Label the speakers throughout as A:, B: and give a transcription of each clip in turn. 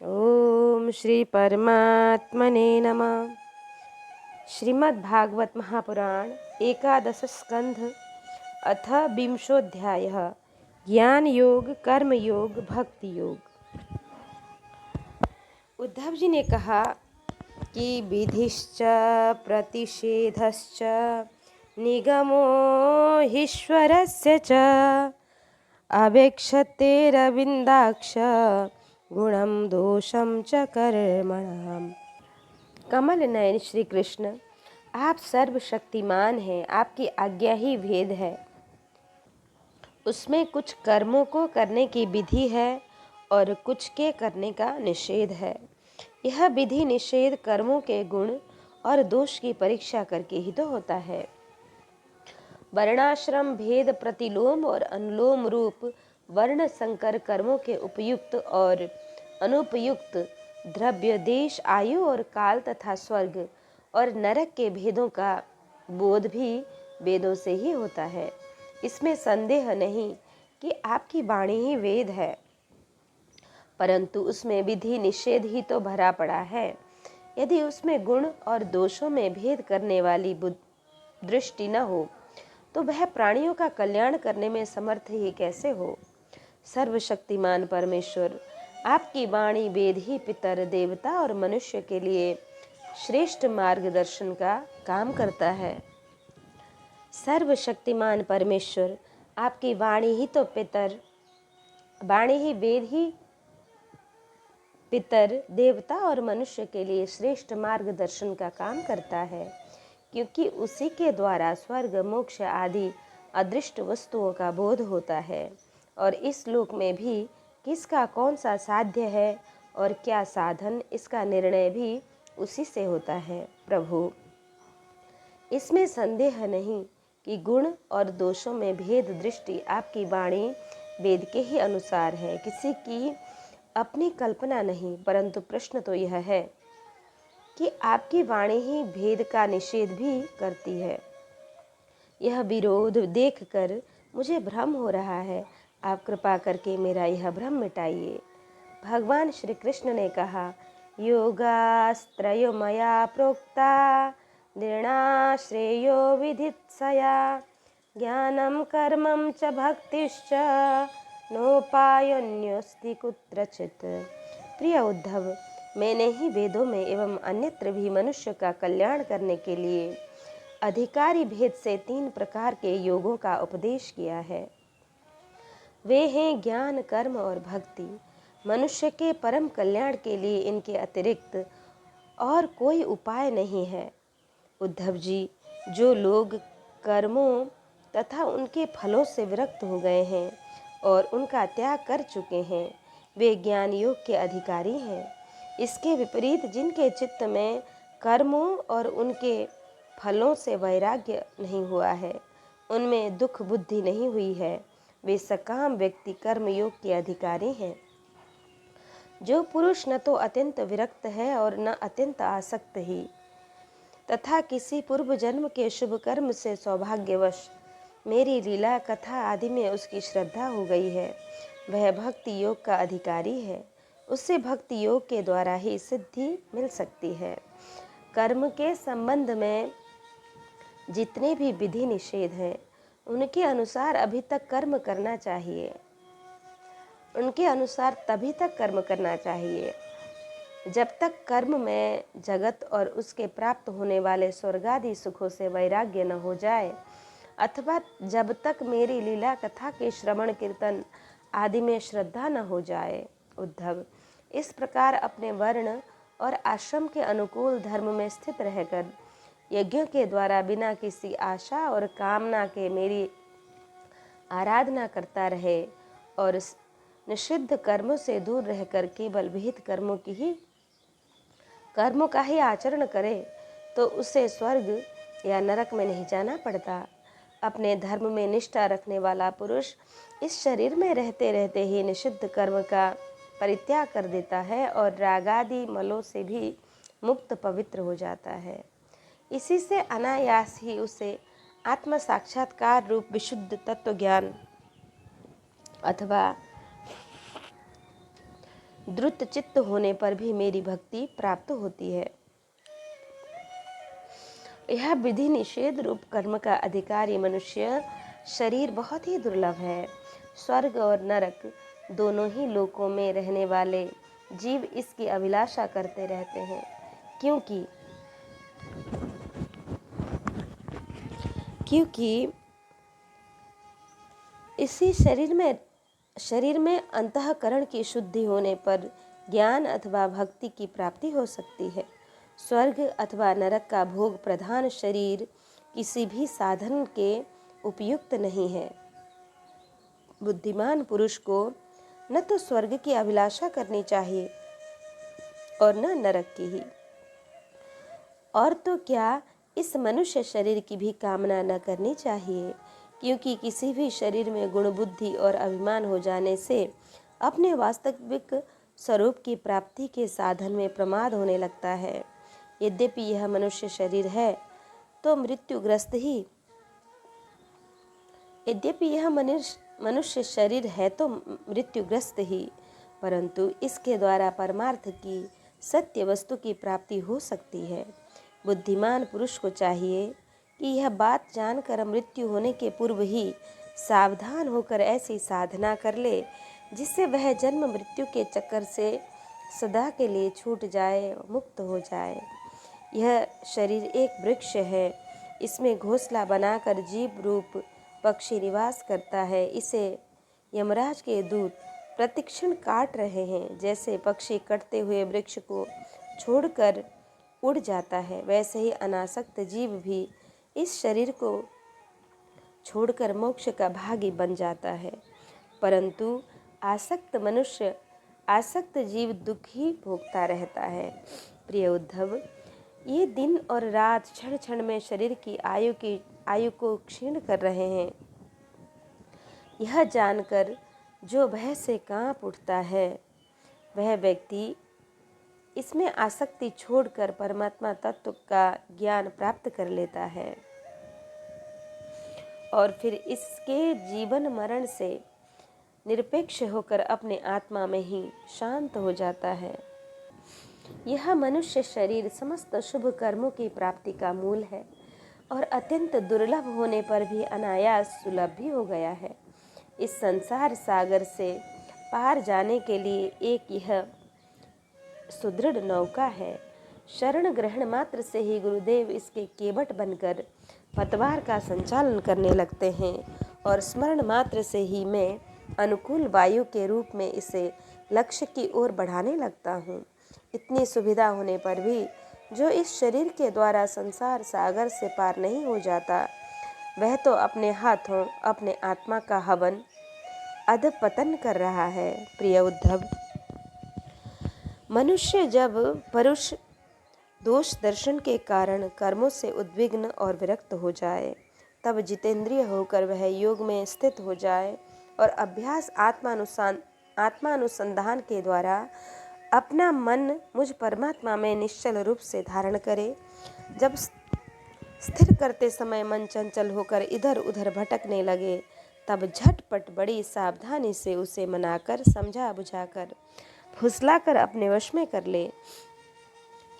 A: ओम श्री परमात्मने नमः। श्रीमद् भागवत महापुराण एकादश स्कंध अथ विंशोऽध्यायः। ज्ञान योग, कर्म योग, भक्ति योग। उद्धव जी ने कहा कि विधिश्च प्रतिषेधश्च निगमो ईश्वरस्य च अवेक्षतेरविन्दाक्ष गुणम दोषम च कर्मणाम। कमल नयन श्री कृष्ण, आप सर्वशक्तिमान हैं। आपकी आज्ञा ही भेद है। उसमें कुछ कर्मों को करने की विधि है और कुछ के करने का निषेध है। यह विधि निषेध कर्मों के गुण और दोष की परीक्षा करके ही तो होता है। वर्णाश्रम भेद, प्रतिलोम और अनुलोम रूप वर्ण संकर कर्मों के उपयुक्त और अनुपयुक्त, द्रव्य, देश, आयु और काल तथा स्वर्ग और नरक के भेदों का बोध भी वेदों से ही होता है। इसमें संदेह नहीं कि आपकी वाणी ही वेद है, परंतु उसमें विधि निषेध ही तो भरा पड़ा है। यदि उसमें गुण और दोषों में भेद करने वाली दृष्टि न हो तो वह प्राणियों का कल्याण करने में समर्थ ही कैसे हो। सर्वशक्तिमान परमेश्वर, आपकी वाणी वेद ही पितर, देवता और मनुष्य के लिए श्रेष्ठ मार्गदर्शन का काम करता है। सर्वशक्तिमान परमेश्वर, आपकी वाणी ही तो वाणी ही वेद ही पितर, देवता और मनुष्य के लिए श्रेष्ठ मार्गदर्शन का काम करता है, क्योंकि उसी के द्वारा स्वर्ग, मोक्ष आदि अदृष्ट वस्तुओं का बोध होता है। और इस लोक में भी किसका कौन सा साध्य है और क्या साधन, इसका निर्णय भी उसी से होता है। प्रभु, इसमें संदेह नहीं कि गुण और दोषों में भेद दृष्टि आपकी वाणी वेद के ही अनुसार है, किसी की अपनी कल्पना नहीं। परंतु प्रश्न तो यह है कि आपकी वाणी ही भेद का निषेध भी करती है। यह विरोध देखकर मुझे भ्रम हो रहा है। आप कृपा करके मेरा यह भ्रम मिटाइए। भगवान श्री कृष्ण ने कहा, योगास्त्रयो मया प्रोक्ता निर्णाश्रेयो विधित्सया ज्ञानम कर्मम च भक्तिश्च नोपायोन्योस्ति कुत्रचित्। प्रिय उद्धव, मैंने ही वेदों में एवं अन्यत्र भी मनुष्य का कल्याण करने के लिए अधिकारी भेद से 3 प्रकार के योगों का उपदेश किया है। वे हैं ज्ञान, कर्म और भक्ति। मनुष्य के परम कल्याण के लिए इनके अतिरिक्त और कोई उपाय नहीं है। उद्धव जी, जो लोग कर्मों तथा उनके फलों से विरक्त हो गए हैं और उनका त्याग कर चुके हैं, वे ज्ञान योग के अधिकारी हैं। इसके विपरीत जिनके चित्त में कर्मों और उनके फलों से वैराग्य नहीं हुआ है, उनमें दुख बुद्धि नहीं हुई है, वे सकाम व्यक्ति कर्म योग के अधिकारी हैं। जो पुरुष न तो अत्यंत विरक्त है और न अत्यंत आसक्त ही, तथा किसी पूर्व जन्म के शुभ कर्म से सौभाग्यवश मेरी लीला कथा आदि में उसकी श्रद्धा हो गई है, वह भक्ति योग का अधिकारी है। उससे भक्ति योग के द्वारा ही सिद्धि मिल सकती है। कर्म के संबंध में जितने भी विधि निषेध हैं, उनके अनुसार अभी तक कर्म करना चाहिए। उनके अनुसार तभी तक कर्म करना चाहिए जब तक कर्म में जगत और उसके प्राप्त होने वाले स्वर्गादि सुखों से वैराग्य न हो जाए, अथवा जब तक मेरी लीला कथा के श्रवण कीर्तन आदि में श्रद्धा न हो जाए। उद्धव, इस प्रकार अपने वर्ण और आश्रम के अनुकूल धर्म में स्थित रहकर यज्ञों के द्वारा बिना किसी आशा और कामना के मेरी आराधना करता रहे और निषिद्ध कर्मों से दूर रहकर केवल विहित कर्मों का ही आचरण करे, तो उसे स्वर्ग या नरक में नहीं जाना पड़ता। अपने धर्म में निष्ठा रखने वाला पुरुष इस शरीर में रहते रहते ही निषिद्ध कर्म का परित्याग कर देता है और रागादि मलों से भी मुक्त पवित्र हो जाता है। इसी से अनायास ही उसे आत्म साक्षात्कार रूप विशुद्ध तत्व ज्ञान अथवा द्रुत चित्त होने पर भी मेरी भक्ति प्राप्त होती है। यह विधि निषेध रूप कर्म का अधिकारी मनुष्य शरीर बहुत ही दुर्लभ है। स्वर्ग और नरक दोनों ही लोकों में रहने वाले जीव इसकी अभिलाषा करते रहते हैं, क्योंकि इसी शरीर में अंतःकरण की शुद्धि होने पर ज्ञान अथवा भक्ति की प्राप्ति हो सकती है। स्वर्ग अथवा नरक का भोग प्रधान शरीर किसी भी साधन के उपयुक्त नहीं है। बुद्धिमान पुरुष को न तो स्वर्ग की अभिलाषा करनी चाहिए और न नरक की ही, और तो क्या इस मनुष्य शरीर की भी कामना न करनी चाहिए, क्योंकि किसी भी शरीर में गुण बुद्धि और अभिमान हो जाने से अपने वास्तविक स्वरूप की प्राप्ति के साधन में प्रमाद होने लगता है। यद्यपि यह मनुष्य शरीर है तो मृत्युग्रस्त ही, परंतु इसके द्वारा परमार्थ की सत्य वस्तु की प्राप्ति हो सकती है। बुद्धिमान पुरुष को चाहिए कि यह बात जानकर मृत्यु होने के पूर्व ही सावधान होकर ऐसी साधना कर ले जिससे वह जन्म मृत्यु के चक्कर से सदा के लिए छूट जाए, मुक्त हो जाए। यह शरीर एक वृक्ष है, इसमें घोंसला बनाकर जीव रूप पक्षी निवास करता है। इसे यमराज के दूत प्रतिक्षण काट रहे हैं। जैसे पक्षी कटते हुए वृक्ष को छोड़कर उड़ जाता है, वैसे ही अनासक्त जीव भी इस शरीर को छोड़कर मोक्ष का भागी बन जाता है। परंतु आसक्त जीव दुख ही भोगता रहता है। प्रिय उद्धव, ये दिन और रात क्षण क्षण में शरीर की आयु को क्षीण कर रहे हैं। यह जानकर जो भय से कांप उठता है, वह व्यक्ति इसमें आसक्ति छोड़कर परमात्मा तत्व का ज्ञान प्राप्त कर लेता है और फिर इसके जीवन मरण से निरपेक्ष होकर अपने आत्मा में ही शांत हो जाता है। यह मनुष्य शरीर समस्त शुभ कर्मों की प्राप्ति का मूल है और अत्यंत दुर्लभ होने पर भी अनायास सुलभ भी हो गया है। इस संसार सागर से पार जाने के लिए एक यह सुदृढ़ नौका है। शरण ग्रहण मात्र से ही गुरुदेव इसके केवट बनकर पतवार का संचालन करने लगते हैं और स्मरण मात्र से ही मैं अनुकूल वायु के रूप में इसे लक्ष्य की ओर बढ़ाने लगता हूँ। इतनी सुविधा होने पर भी जो इस शरीर के द्वारा संसार सागर से पार नहीं हो जाता, वह तो अपने हाथों अपने आत्मा का हवन अधपतन कर रहा है। प्रिय उद्धव, मनुष्य जब परुष दोष दर्शन के कारण कर्मों से उद्विग्न और विरक्त हो जाए, तब जितेंद्रिय होकर वह योग में स्थित हो जाए और अभ्यास आत्मानुसंधान के द्वारा अपना मन मुझ परमात्मा में निश्चल रूप से धारण करे। जब स्थिर करते समय मन चंचल होकर इधर उधर भटकने लगे, तब झटपट बड़ी सावधानी से उसे मनाकर समझा बुझाकर फुसलाकर अपने वश में कर ले।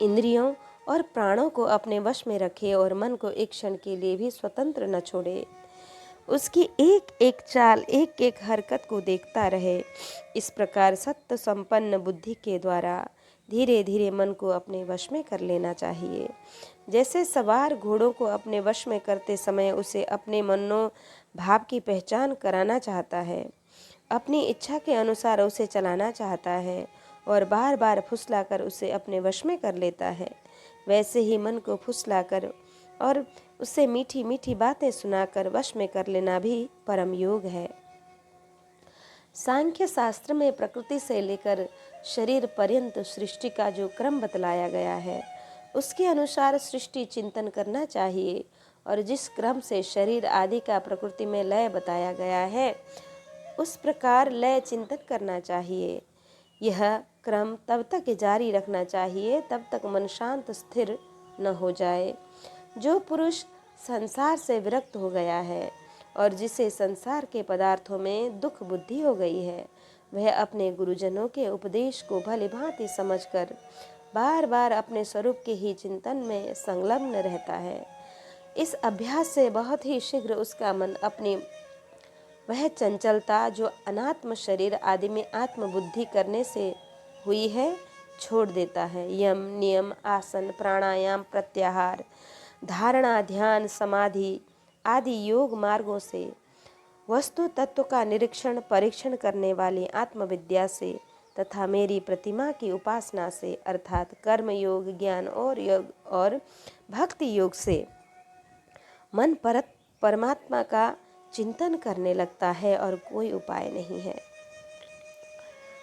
A: इंद्रियों और प्राणों को अपने वश में रखे और मन को एक क्षण के लिए भी स्वतंत्र न छोड़े। उसकी एक एक चाल, एक एक हरकत को देखता रहे। इस प्रकार सत्य संपन्न बुद्धि के द्वारा धीरे धीरे मन को अपने वश में कर लेना चाहिए। जैसे सवार घोड़ों को अपने वश में करते समय उसे अपने मनोभाव की पहचान कराना चाहता है, अपनी इच्छा के अनुसार उसे चलाना चाहता है और बार बार फुसलाकर उसे अपने वश में कर लेता है, वैसे ही मन को फुसलाकर और उससे मीठी मीठी बातें सुनाकर वश में कर लेना भी परम योग है। सांख्य शास्त्र में प्रकृति से लेकर शरीर पर्यंत सृष्टि का जो क्रम बतलाया गया है, उसके अनुसार सृष्टि चिंतन करना चाहिए और जिस क्रम से शरीर आदि का प्रकृति में लय बताया गया है, उस प्रकार लय चिंतन करना चाहिए। यह क्रम तब तक जारी रखना चाहिए तब तक मन शांत स्थिर न हो जाए। जो पुरुष संसार से विरक्त हो गया है और जिसे संसार के पदार्थों में दुख बुद्धि हो गई है, वह अपने गुरुजनों के उपदेश को भली भांति समझकर बार बार अपने स्वरूप के ही चिंतन में संलग्न रहता है। इस अभ्यास से बहुत ही शीघ्र उसका मन अपनी वह चंचलता जो अनात्म शरीर आदि में आत्मबुद्धि करने से हुई है छोड़ देता है। यम, नियम, आसन, प्राणायाम, प्रत्याहार, धारणा, ध्यान, समाधि आदि योग मार्गों से वस्तु तत्व का निरीक्षण परीक्षण करने वाली आत्मविद्या से तथा मेरी प्रतिमा की उपासना से अर्थात कर्म योग, ज्ञान और योग और भक्ति योग से मन परमात्मा का चिंतन करने लगता है और कोई उपाय नहीं है।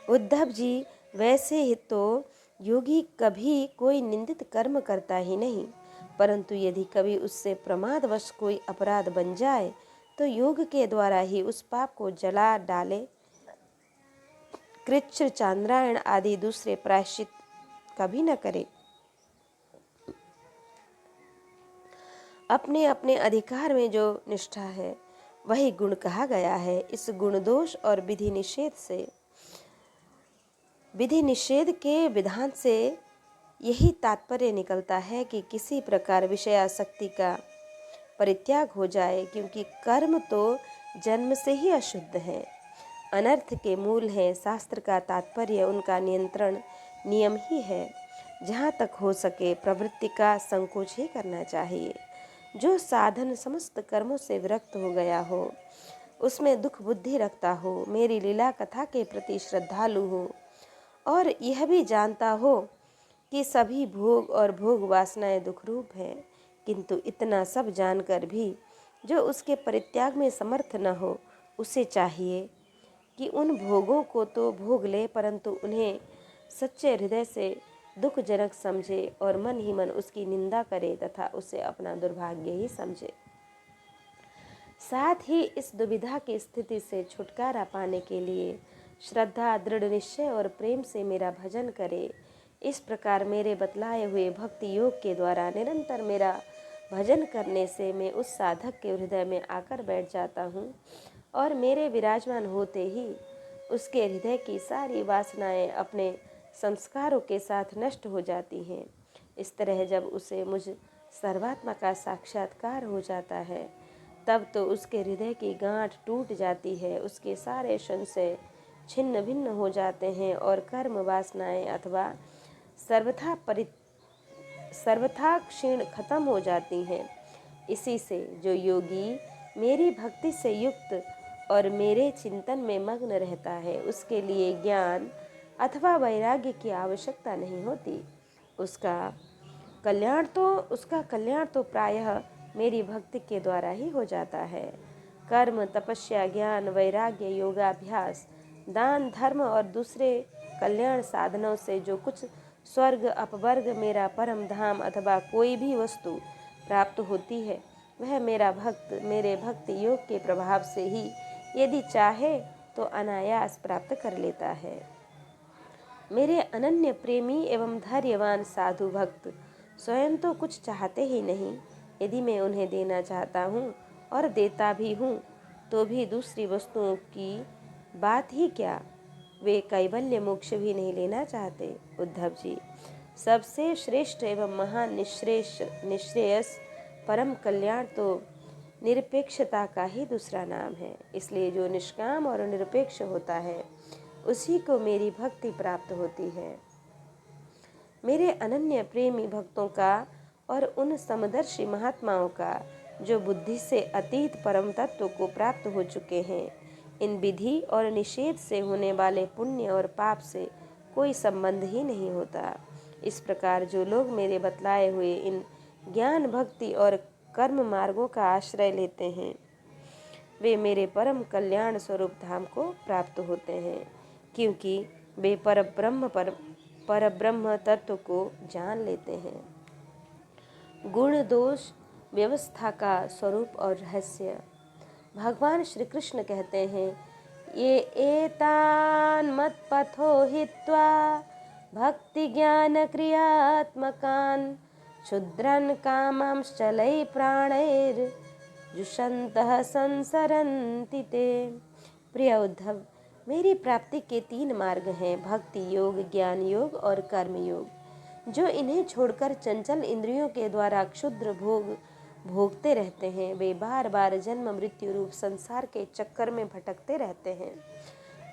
A: उद्धव जी, वैसे ही तो योगी कभी कोई निंदित कर्म करता ही नहीं, परंतु यदि कभी उससे प्रमादवश कोई अपराध बन जाए तो योग के द्वारा ही उस पाप को जला डाले। कृच्छ्र, चांद्रायण आदि दूसरे प्रायश्चित कभी न करे। अपने अपने अधिकार में जो निष्ठा है वही गुण कहा गया है। इस गुण दोष और विधि निषेध के विधान से यही तात्पर्य निकलता है कि किसी प्रकार विषयासक्ति का परित्याग हो जाए, क्योंकि कर्म तो जन्म से ही अशुद्ध है, अनर्थ के मूल है। शास्त्र का तात्पर्य उनका नियंत्रण नियम ही है। जहाँ तक हो सके प्रवृत्ति का संकोच ही करना चाहिए। जो साधन समस्त कर्मों से विरक्त हो गया हो, उसमें दुख बुद्धि रखता हो, मेरी लीला कथा के प्रति श्रद्धालु हो और यह भी जानता हो कि सभी भोग और भोग वासनाएं दुख रूप हैं, किंतु इतना सब जानकर भी जो उसके परित्याग में समर्थ न हो, उसे चाहिए कि उन भोगों को तो भोग ले, परंतु उन्हें सच्चे हृदय से दुखजनक समझे और मन ही मन उसकी निंदा करे तथा उसे अपना दुर्भाग्य ही समझे। साथ ही इस दुविधा की स्थिति से छुटकारा पाने के लिए श्रद्धा, दृढ़ निश्चय और प्रेम से मेरा भजन करे। इस प्रकार मेरे बतलाए हुए भक्ति योग के द्वारा निरंतर मेरा भजन करने से मैं उस साधक के हृदय में आकर बैठ जाता हूँ और मेरे विराजमान होते ही उसके हृदय की सारी वासनाएं अपने संस्कारों के साथ नष्ट हो जाती हैं। इस तरह जब उसे मुझ सर्वात्मा का साक्षात्कार हो जाता है, तब तो उसके हृदय की गांठ टूट जाती है, उसके सारे संशय छिन्न भिन्न हो जाते हैं और कर्म वासनाएं अथवा सर्वथा क्षीण खत्म हो जाती हैं। इसी से जो योगी मेरी भक्ति से युक्त और मेरे चिंतन में मग्न रहता है, उसके लिए ज्ञान अथवा वैराग्य की आवश्यकता नहीं होती। उसका कल्याण तो प्रायः मेरी भक्ति के द्वारा ही हो जाता है। कर्म, तपस्या, ज्ञान, वैराग्य, योगाभ्यास, दान, धर्म और दूसरे कल्याण साधनों से जो कुछ स्वर्ग, अपवर्ग, मेरा परम धाम अथवा कोई भी वस्तु प्राप्त होती है, वह मेरा भक्त मेरे भक्ति योग के प्रभाव से ही यदि चाहे तो अनायास प्राप्त कर लेता है। मेरे अनन्य प्रेमी एवं धैर्यवान साधु भक्त स्वयं तो कुछ चाहते ही नहीं। यदि मैं उन्हें देना चाहता हूँ और देता भी हूँ तो भी दूसरी वस्तुओं की बात ही क्या, वे कैवल्य मोक्ष भी नहीं लेना चाहते। उद्धव जी, सबसे श्रेष्ठ एवं महान निश्रेयस परम कल्याण तो निरपेक्षता का ही दूसरा नाम है। इसलिए जो निष्काम और निरपेक्ष होता है उसी को मेरी भक्ति प्राप्त होती है। मेरे अनन्य प्रेमी भक्तों का और उन समदर्शी महात्माओं का जो बुद्धि से अतीत परम तत्व को प्राप्त हो चुके हैं, इन विधि और निषेध से होने वाले पुण्य और पाप से कोई संबंध ही नहीं होता। इस प्रकार जो लोग मेरे बतलाए हुए इन ज्ञान, भक्ति और कर्म मार्गों का आश्रय लेते हैं, वे मेरे परम कल्याण स्वरूप धाम को प्राप्त होते हैं, क्योंकि वे परब्रह्म तत्व को जान लेते हैं। गुण दोष व्यवस्था का स्वरूप और रहस्य। भगवान श्री कृष्ण कहते हैं, ये एतान मत पथो हित्वा भक्ति ज्ञान क्रियात्मकान क्षुद्रन कामांश्चलै प्राणैर जुषन्तः संसरन्ति ते। प्रिय उद्धव, मेरी प्राप्ति के 3 मार्ग हैं, भक्ति योग, ज्ञान योग और कर्म योग। जो इन्हें छोड़कर चंचल इंद्रियों के द्वारा क्षुद्र भोग भोगते रहते हैं, वे बार बार जन्म मृत्यु रूप संसार के चक्कर में भटकते रहते हैं।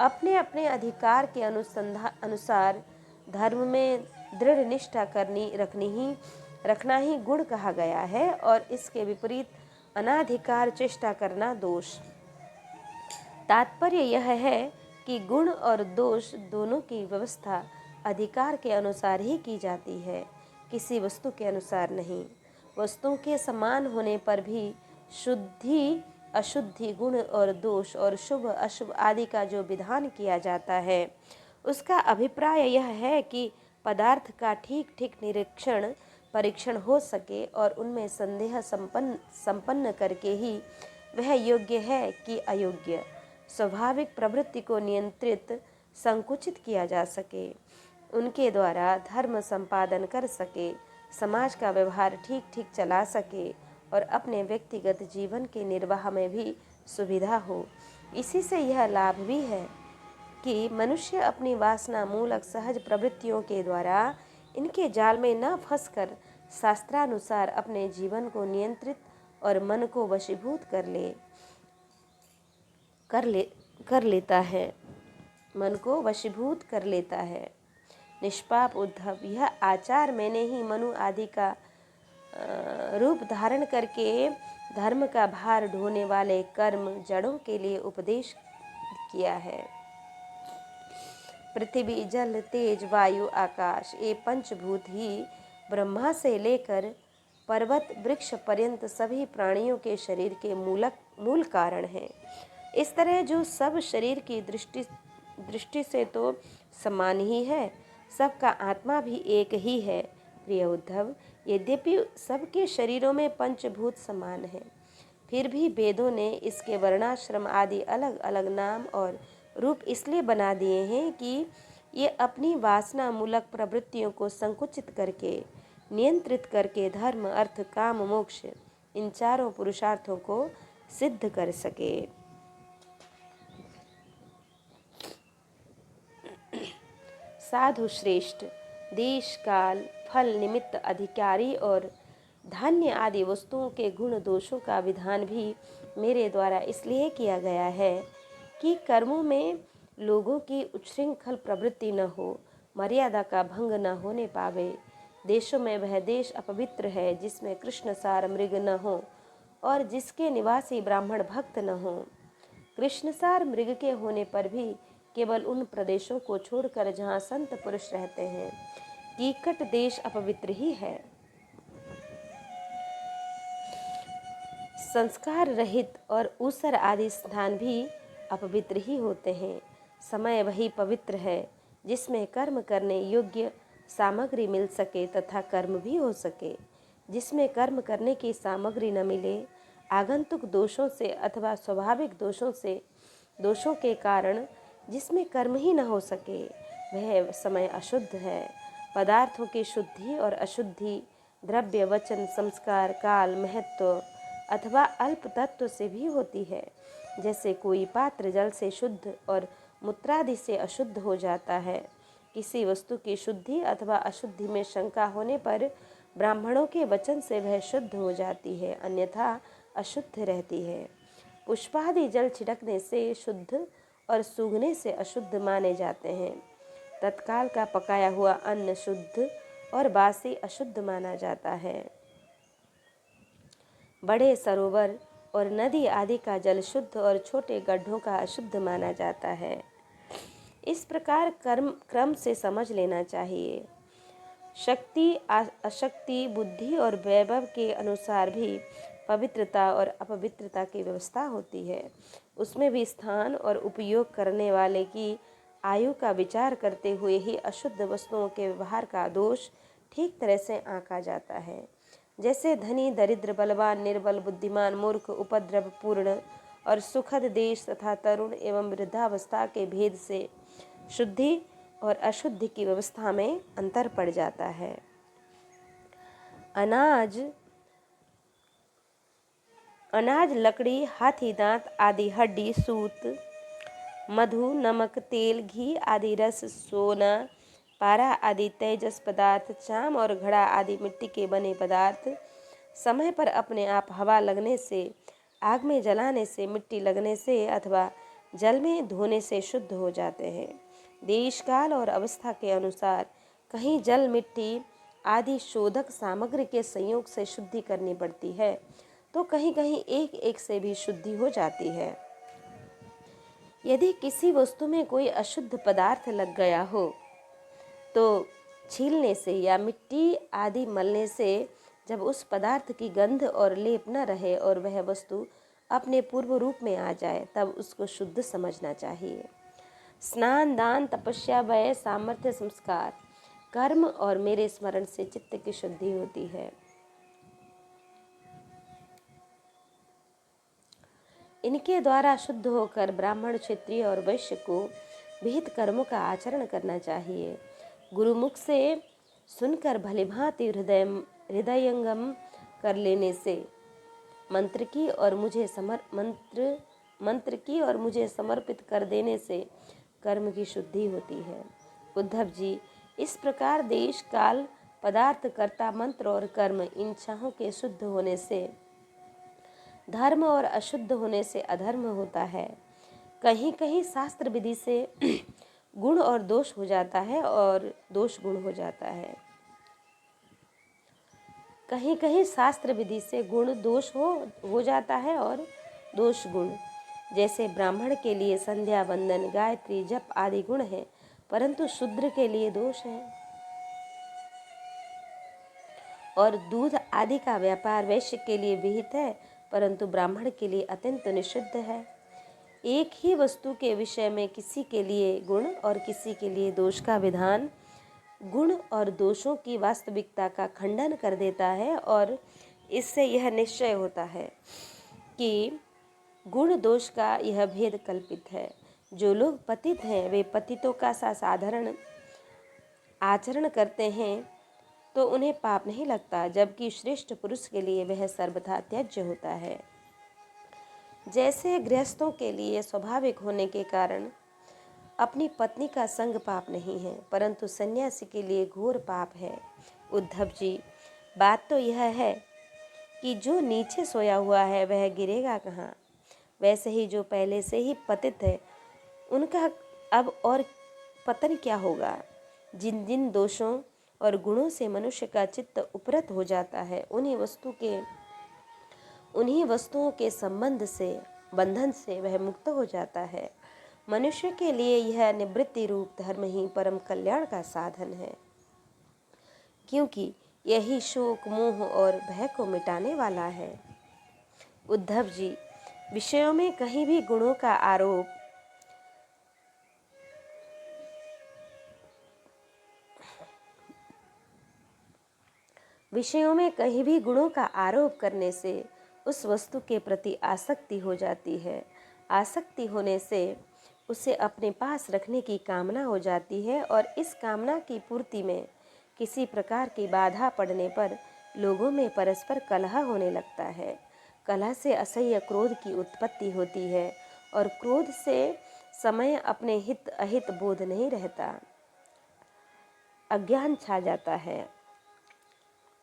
A: अपने अपने अधिकार के अनुसार धर्म में दृढ़ निष्ठा रखना ही गुण कहा गया है, और इसके विपरीत अनाधिकार चेष्टा करना दोष। तात्पर्य यह है कि गुण और दोष दोनों की व्यवस्था अधिकार के अनुसार ही की जाती है, किसी वस्तु के अनुसार नहीं। वस्तुओं के समान होने पर भी शुद्धि अशुद्धि, गुण और दोष और शुभ अशुभ आदि का जो विधान किया जाता है, उसका अभिप्राय यह है कि पदार्थ का ठीक ठीक निरीक्षण परीक्षण हो सके और उनमें संदेह संपन्न करके ही वह योग्य है कि अयोग्य, स्वाभाविक प्रवृत्ति को नियंत्रित संकुचित किया जा सके, उनके द्वारा धर्म संपादन कर सके, समाज का व्यवहार ठीक ठीक चला सके और अपने व्यक्तिगत जीवन के निर्वाह में भी सुविधा हो। इसी से यह लाभ भी है कि मनुष्य अपनी वासना मूलक सहज प्रवृत्तियों के द्वारा इनके जाल में न फंसकर शास्त्रानुसार अपने जीवन को नियंत्रित और मन को वशीभूत कर लेता है, मन को वशीभूत कर लेता है। निष्पाप उद्धव, यह आचार मैंने ही मनु आदि का रूप धारण करके धर्म का भार ढोने वाले कर्म जड़ों के लिए उपदेश किया है। पृथ्वी, जल, तेज, वायु, आकाश, ये पंचभूत ही ब्रह्मा से लेकर पर्वत वृक्ष पर्यंत सभी प्राणियों के शरीर के मूल कारण हैं। इस तरह जो सब शरीर की दृष्टि से तो समान ही है, सबका आत्मा भी एक ही है। प्रिय उद्धव, यद्यपि सबके शरीरों में पंचभूत समान है, फिर भी वेदों ने इसके वर्णाश्रम आदि अलग अलग नाम और रूप इसलिए बना दिए हैं कि ये अपनी वासना मूलक प्रवृत्तियों को संकुचित करके, नियंत्रित करके धर्म अर्थ काम मोक्ष इन चारों पुरुषार्थों को सिद्ध कर सके। साधु श्रेष्ठ, देश काल फल निमित्त अधिकारी और धान्य आदि वस्तुओं के गुण दोषों का विधान भी मेरे द्वारा इसलिए किया गया है कि कर्मों में लोगों की उच्छृंखल प्रवृत्ति न हो, मर्यादा का भंग न होने पावे। देशों में वह देश अपवित्र है जिसमें कृष्णसार मृग न हो और जिसके निवासी ब्राह्मण भक्त न हो। कृष्णसार मृग के होने पर भी केवल उन प्रदेशों को छोड़कर जहाँ संत पुरुष रहते हैं, कीकट देश अपवित्र ही है। संस्कार रहित और ऊसर आदि स्थान भी अपवित्र ही होते हैं। समय वही पवित्र है जिसमें कर्म करने योग्य सामग्री मिल सके तथा कर्म भी हो सके। जिसमें कर्म करने की सामग्री न मिले, आगंतुक दोषों से अथवा स्वाभाविक दोषों के कारण जिसमें कर्म ही न हो सके, वह समय अशुद्ध है। पदार्थों की शुद्धि और अशुद्धि द्रव्य, वचन, संस्कार, काल, महत्व अथवा अल्प तत्व से भी होती है। जैसे कोई पात्र जल से शुद्ध और मूत्रादि से अशुद्ध हो जाता है। किसी वस्तु की शुद्धि अथवा अशुद्धि में शंका होने पर ब्राह्मणों के वचन से वह शुद्ध हो जाती है, अन्यथा अशुद्ध रहती है। पुष्पादि जल छिड़कने से शुद्ध और सूंघने से अशुद्ध माने जाते हैं। तत्काल का पकाया हुआ अन्न शुद्ध और बासी अशुद्ध माना जाता है। बड़े सरोवर और नदी आदि का जल शुद्ध और छोटे गड्ढों का अशुद्ध माना जाता है। इस प्रकार क्रम से समझ लेना चाहिए। शक्ति अशक्ति, बुद्धि और वैभव के अनुसार भी पवित्रता और अपवित्रता की व्यवस्था होती है। उसमें भी स्थान और उपयोग करने वाले की आयु का विचार करते हुए ही अशुद्ध वस्तुओं के व्यवहार का दोष ठीक तरह से आंका जाता है। जैसे धनी, दरिद्र, बलवान, निर्बल, बुद्धिमान, मूर्ख, उपद्रव पूर्ण और सुखद देश तथा तरुण एवं वृद्धावस्था के भेद से शुद्धि और अशुद्धि की व्यवस्था में अंतर पड़ जाता है। अनाज, लकड़ी, हाथी दांत आदि हड्डी, सूत, मधु, नमक, तेल, घी आदि रस, सोना, पारा आदि तेजस पदार्थ, चाम और घड़ा आदि मिट्टी के बने पदार्थ समय पर अपने आप हवा लगने से, आग में जलाने से, मिट्टी लगने से अथवा जल में धोने से शुद्ध हो जाते हैं। देश काल और अवस्था के अनुसार कहीं जल, मिट्टी आदि शोधक सामग्री के संयोग से शुद्धि करनी पड़ती है, तो कहीं कहीं एक एक से भी शुद्धि हो जाती है। यदि किसी वस्तु में कोई अशुद्ध पदार्थ लग गया हो तो छीलने से या मिट्टी आदि मलने से जब उस पदार्थ की गंध और लेप न रहे और वह वस्तु अपने पूर्व रूप में आ जाए तब उसको शुद्ध समझना चाहिए। स्नान, दान, तपस्या, व्यय, सामर्थ्य, संस्कार, कर्म और मेरे स्मरण से चित्त की शुद्धि होती है। इनके द्वारा शुद्ध होकर ब्राह्मण, क्षत्रिय और वैश्य को विहित कर्मों का आचरण करना चाहिए। गुरुमुख से सुनकर भलीभांति हृदयंगम कर लेने से मंत्र की और मुझे समर्पित कर देने से कर्म की शुद्धि होती है। उद्धव जी, इस प्रकार देश, काल, पदार्थ, कर्ता, मंत्र और कर्म इन छहों के शुद्ध होने से धर्म और अशुद्ध होने से अधर्म होता है। कहीं कहीं शास्त्र विधि से गुण और दोष हो जाता है और दोष गुण हो जाता है। कहीं कहीं शास्त्र विधि से गुण दोष हो जाता है और दोष गुण। जैसे ब्राह्मण के लिए संध्या, वंदन, गायत्री, जप आदि गुण है, परंतु शूद्र के लिए दोष है। और दूध आदि का व्यापार वैश्य के लिए विहित है, परंतु ब्राह्मण के लिए अत्यंत निषिद्ध है। एक ही वस्तु के विषय में किसी के लिए गुण और किसी के लिए दोष का विधान गुण और दोषों की वास्तविकता का खंडन कर देता है और इससे यह निश्चय होता है कि गुण दोष का यह भेद कल्पित है। जो लोग पतित हैं वे पतितों का साधारण आचरण करते हैं तो उन्हें पाप नहीं लगता, जबकि श्रेष्ठ पुरुष के लिए वह सर्वथा त्याज्य होता है। जैसे गृहस्थों के लिए स्वाभाविक होने के कारण अपनी पत्नी का संग पाप नहीं है, परंतु सन्यासी के लिए घोर पाप है। उद्धव जी, बात तो यह है कि जो नीचे सोया हुआ है वह गिरेगा कहाँ। वैसे ही जो पहले से ही पतित है उनका अब और पतन क्या होगा। जिन जिन दोषों और गुणों से मनुष्य का चित्त उपरत हो जाता है उन्हीं वस्तुओं के संबंध से, बंधन से वह मुक्त हो जाता है। मनुष्य के लिए यह निवृत्ति रूप धर्म ही परम कल्याण का साधन है, क्योंकि यही शोक, मोह और भय को मिटाने वाला है। उद्धव जी, विषयों में कहीं भी गुणों का आरोप करने से उस वस्तु के प्रति आसक्ति हो जाती है। आसक्ति होने से उसे अपने पास रखने की कामना हो जाती है और इस कामना की पूर्ति में किसी प्रकार की बाधा पड़ने पर लोगों में परस्पर कलह होने लगता है। कलह से असह्य क्रोध की उत्पत्ति होती है और क्रोध से समय अपने हित अहित बोध नहीं रहता, अज्ञान छा जाता है।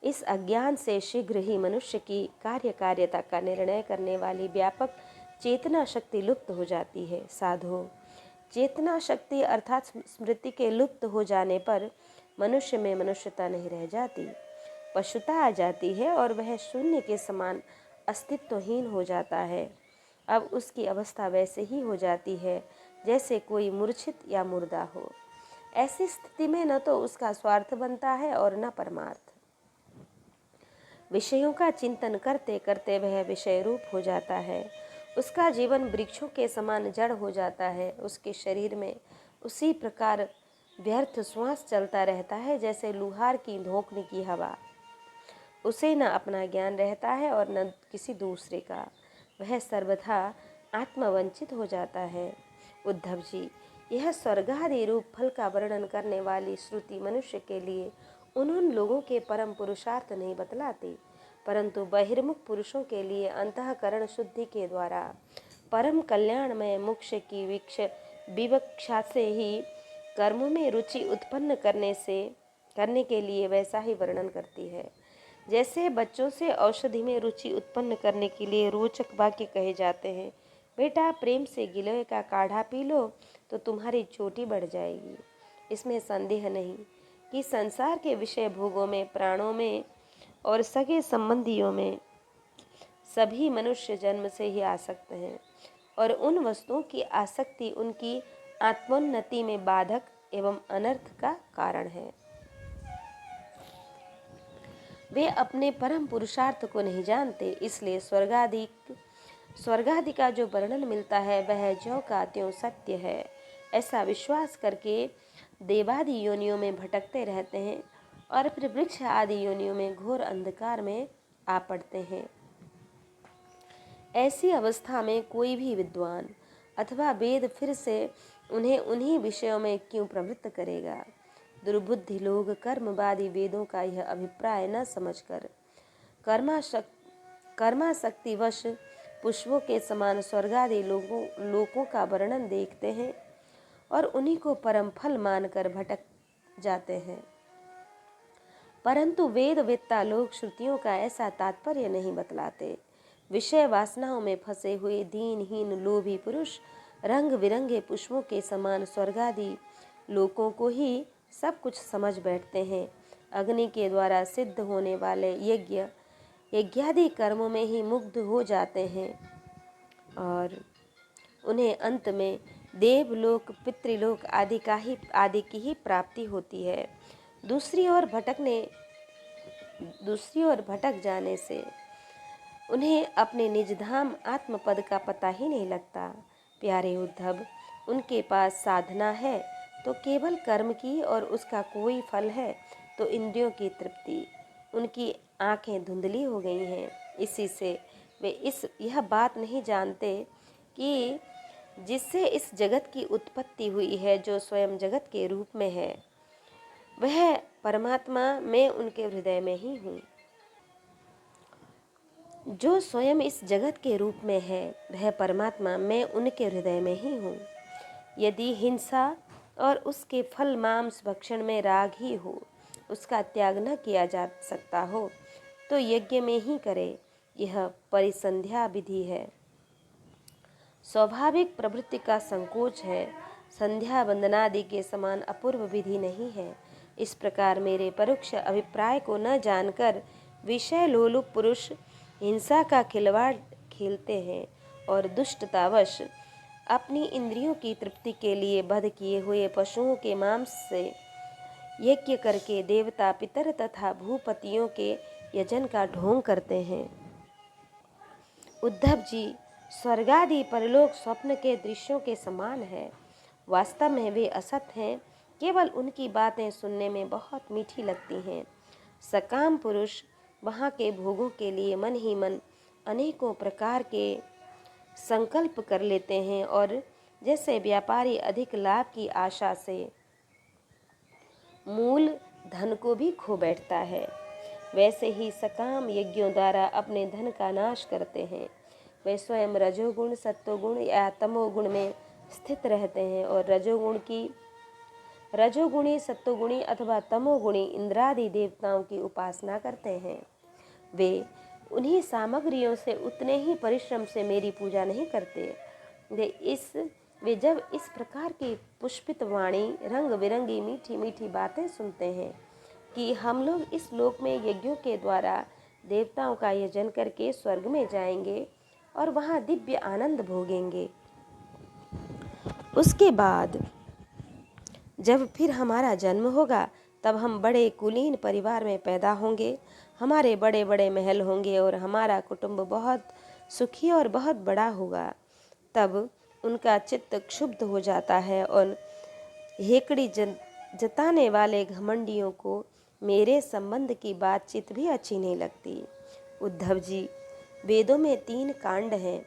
A: इस अज्ञान से शीघ्र ही मनुष्य की कार्यकारिता का निर्णय करने वाली व्यापक चेतना शक्ति लुप्त हो जाती है। साधो, चेतना शक्ति अर्थात स्मृति के लुप्त हो जाने पर मनुष्य में मनुष्यता नहीं रह जाती, पशुता आ जाती है और वह शून्य के समान अस्तित्वहीन हो जाता है। अब उसकी अवस्था वैसे ही हो जाती है जैसे कोई मूर्छित या मुर्दा हो। ऐसी स्थिति में न तो उसका स्वार्थ बनता है और न परमार्थ। विषयों का चिंतन करते करते वह विषय रूप हो जाता है। उसका जीवन वृक्षों के समान जड़ हो जाता है। उसके शरीर में उसी प्रकार व्यर्थ श्वास चलता रहता है जैसे लुहार की धोखने की हवा। उसे न अपना ज्ञान रहता है और न किसी दूसरे का। वह सर्वथा आत्मवंचित हो जाता है। उद्धव जी, यह स्वर्गादि रूप फल का वर्णन करने वाली श्रुति मनुष्य के लिए उन लोगों के परम पुरुषार्थ नहीं बतलाती, परंतु बहिर्मुख पुरुषों के लिए अंतःकरण शुद्धि के द्वारा परम कल्याणमय मोक्ष की विवक्षा से ही कर्मों में रुचि उत्पन्न करने के लिए वैसा ही वर्णन करती है। जैसे बच्चों से औषधि में रुचि उत्पन्न करने के लिए रोचक वाक्य कहे जाते हैं, बेटा प्रेम से गिलोय का काढ़ा पी लो तो तुम्हारी चोटी बढ़ जाएगी। इसमें संदेह नहीं कि संसार के विषय भोगों में, प्राणों में और सगे संबंधियों में सभी मनुष्य जन्म से ही आसक्त हैं और उन वस्तुओं की आसक्ति उनकी आत्मोन्नति में बाधक एवं अनर्थ का कारण है। वे अपने परम पुरुषार्थ को नहीं जानते, इसलिए स्वर्गादि का जो वर्णन मिलता है वह ज्यों का त्यों सत्य है, ऐसा विश्वास करके देवादि योनियों में भटकते रहते हैं और फिर वृक्ष आदि योनियों में घोर अंधकार में आ पड़ते हैं। ऐसी अवस्था में कोई भी विद्वान अथवा वेद फिर से उन्हें उन्हीं विषयों में क्यों प्रवृत्त करेगा। दुर्बुद्धि लोग कर्मवादी वेदों का यह अभिप्राय न समझकर कर्माशक्तिवश पुष्पों के समान स्वर्गादि लोकों का वर्णन देखते हैं और उन्हीं को परम फल मानकर भटक जाते हैं। परंतु वेदवेत्ता लोग श्रुतियों का ऐसा तात्पर्य नहीं बतलाते। विषय वासनाओं में फंसे हुए दीनहीन लोभी पुरुष रंग बिरंगे पुष्पों के समान स्वर्गादि लोकों को ही सब कुछ समझ बैठते हैं। अग्नि के द्वारा सिद्ध होने वाले यज्ञादि कर्मों में ही मुग्ध हो जाते हैं और उन्हें अंत में देवलोक, पितृलोक आदि की ही प्राप्ति होती है। दूसरी ओर भटक जाने से उन्हें अपने निज धाम आत्मपद का पता ही नहीं लगता। प्यारे उद्धव, उनके पास साधना है तो केवल कर्म की और उसका कोई फल है तो इंद्रियों की तृप्ति। उनकी आंखें धुंधली हो गई हैं, इसी से वे यह बात नहीं जानते कि जिससे इस जगत की उत्पत्ति हुई है, जो स्वयं जगत के रूप में है, वह परमात्मा मैं उनके हृदय में ही हूँ। जो स्वयं इस जगत के रूप में है वह परमात्मा मैं उनके हृदय में ही हूँ। यदि हिंसा और उसके फल मांस भक्षण में राग ही हो, उसका त्याग न किया जा सकता हो तो यज्ञ में ही करे, यह परिसंध्या विधि है। स्वाभाविक प्रवृत्ति का संकोच है, संध्या वंदनादि के समान अपूर्व विधि नहीं है। इस प्रकार मेरे परोक्ष अभिप्राय को न जानकर विषय लोलुप पुरुष हिंसा का खिलवाड़ खेलते हैं और दुष्टतावश अपनी इंद्रियों की तृप्ति के लिए वध किए हुए पशुओं के मांस से यज्ञ करके देवता, पितर तथा भूपतियों के यजन का ढोंग करते हैं। उद्धव जी, स्वर्गादि परलोक स्वप्न के दृश्यों के समान है। वास्तव में वे असत हैं, केवल उनकी बातें सुनने में बहुत मीठी लगती हैं। सकाम पुरुष वहाँ के भोगों के लिए मन ही मन अनेकों प्रकार के संकल्प कर लेते हैं और जैसे व्यापारी अधिक लाभ की आशा से मूल धन को भी खो बैठता है, वैसे ही सकाम यज्ञों द्वारा अपने धन का नाश करते हैं। वे स्वयं रजोगुण, सत्वगुण या तमोगुण में स्थित रहते हैं और रजोगुणी, सत्वगुणी अथवा तमोगुणी इंद्रादि देवताओं की उपासना करते हैं। वे उन्हीं सामग्रियों से उतने ही परिश्रम से मेरी पूजा नहीं करते। वे जब इस प्रकार की पुष्पित वाणी, रंग बिरंगी मीठी मीठी बातें सुनते हैं कि हम लोग इस लोक में यज्ञों के द्वारा देवताओं का यजन करके स्वर्ग में जाएंगे और वहाँ दिव्य आनंद भोगेंगे, उसके बाद जब फिर हमारा जन्म होगा तब हम बड़े कुलीन परिवार में पैदा होंगे, हमारे बड़े बड़े महल होंगे और हमारा कुटुंब बहुत सुखी और बहुत बड़ा होगा। तब उनका चित्त क्षुब्ध हो जाता है और हेकड़ी जताने वाले घमंडियों को मेरे संबंध की बातचीत भी अच्छी नहीं लगती। उद्धव जी, वेदों में 3 कांड हैं,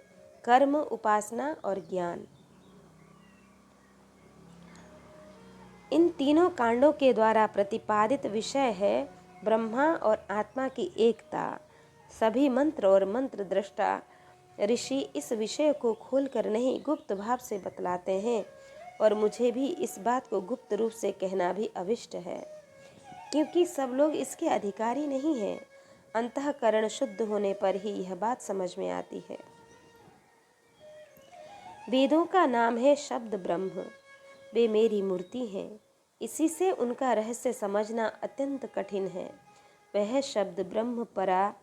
A: कर्म, उपासना और ज्ञान। इन तीनों कांडों के द्वारा प्रतिपादित विषय है ब्रह्मा और आत्मा की एकता। सभी मंत्र और मंत्र दृष्टा ऋषि इस विषय को खोलकर नहीं गुप्त भाव से बतलाते हैं और मुझे भी इस बात को गुप्त रूप से कहना भी अविष्ट है, क्योंकि सब लोग इसके अधिकारी नहीं हैं। अंतःकरण शुद्ध होने पर ही यह बात समझ में आती है। वेदों का नाम है शब्द ब्रह्म। वे मेरी मूर्ति हैं, इसी से उनका रहस्य समझना अत्यंत कठिन है। वह शब्द ब्रह्म परा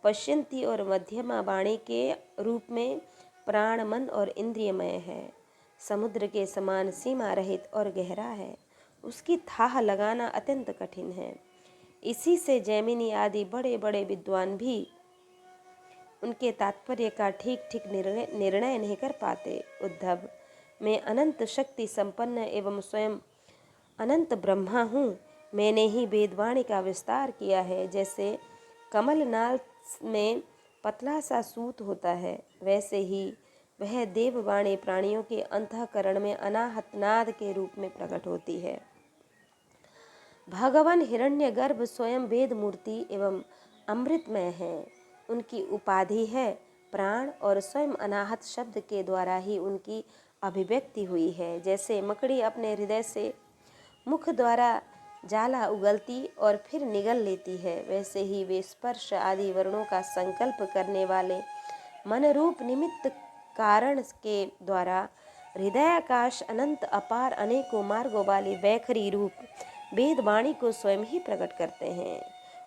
A: पश्यंती और मध्यमा वाणी के रूप में प्राण मन और इंद्रियमय है। समुद्र के समान सीमा रहित और गहरा है। उसकी थाह लगाना अत्यंत कठिन है। इसी से जैमिनी आदि बड़े बड़े विद्वान भी उनके तात्पर्य का ठीक ठीक निर्णय नहीं कर पाते। उद्धव, मैं अनंत शक्ति संपन्न एवं स्वयं अनंत ब्रह्मा हूँ। मैंने ही वेदवाणी का विस्तार किया है। जैसे कमल नाल में पतला सा सूत होता है, वैसे ही वह देववाणी प्राणियों के अंतःकरण में अनाहत नाद के रूप में प्रकट होती है। भगवान हिरण्यगर्भ स्वयं वेद मूर्ति एवं अमृतमय है। उनकी उपाधि है प्राण और स्वयं अनाहत शब्द के द्वारा ही उनकी अभिव्यक्ति हुई है। जैसे मकड़ी अपने हृदय से मुख द्वारा जाला उगलती और फिर निगल लेती है, वैसे ही वे स्पर्श आदि वर्णों का संकल्प करने वाले मनरूप निमित्त कारण के द्वारा हृदयाकाश अनंत अपार अनेकों मार्गों वाली वैखरी रूप वेदवाणी को स्वयं ही प्रकट करते हैं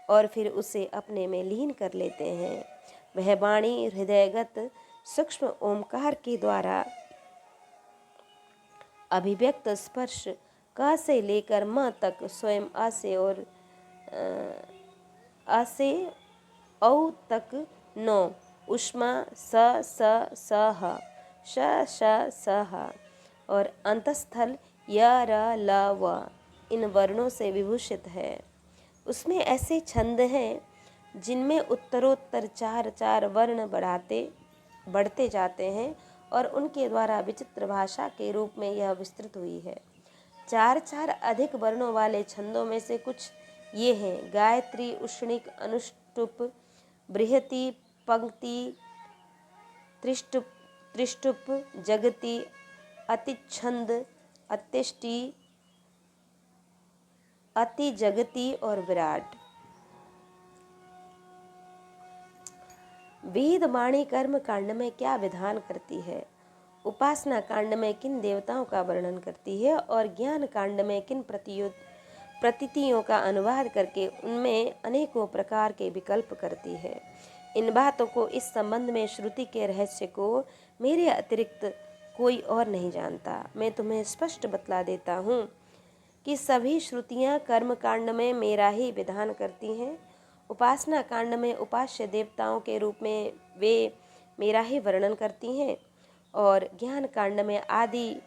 A: और फिर उसे अपने में लीन कर लेते हैं। वह वाणी हृदयगत सूक्ष्म ओमकार के द्वारा अभिव्यक्त स्पर्श क से लेकर म तक स्वयं आ से और अ से औ तक नौ उष्मा स ह श ह और अंतस्थल य र ल व इन वर्णों से विभूषित है। उसमें ऐसे छंद हैं जिनमें उत्तरोत्तर चार चार वर्ण बढ़ते जाते हैं और उनके द्वारा विचित्र भाषा के रूप में यह विस्तृत हुई है। चार चार अधिक वर्णों वाले छंदों में से कुछ ये हैं: गायत्री, उष्णिक, अनुष्टुप, बृहति, पंक्ति, त्रिष्टुप, जगति, अतिछंद, अत्यष्टि, अति जगति और विराट। वेदवाणी कर्म कांड में क्या विधान करती है, उपासना कांड में किन देवताओं का वर्णन करती है और ज्ञान कांड में किन प्रतीतियों का अनुवाद करके उनमें अनेकों प्रकार के विकल्प करती है। इन बातों को इस संबंध में श्रुति के रहस्य को मेरे अतिरिक्त कोई और नहीं जानता। मैं तुम्हें स्पष्ट बतला देता हूँ कि सभी श्रुतियाँ कर्म कांड में मेरा ही विधान करती हैं। उपासना कांड में उपास्य देवताओं के रूप में वे मेरा ही वर्णन करती हैं और ज्ञान कांड में आदि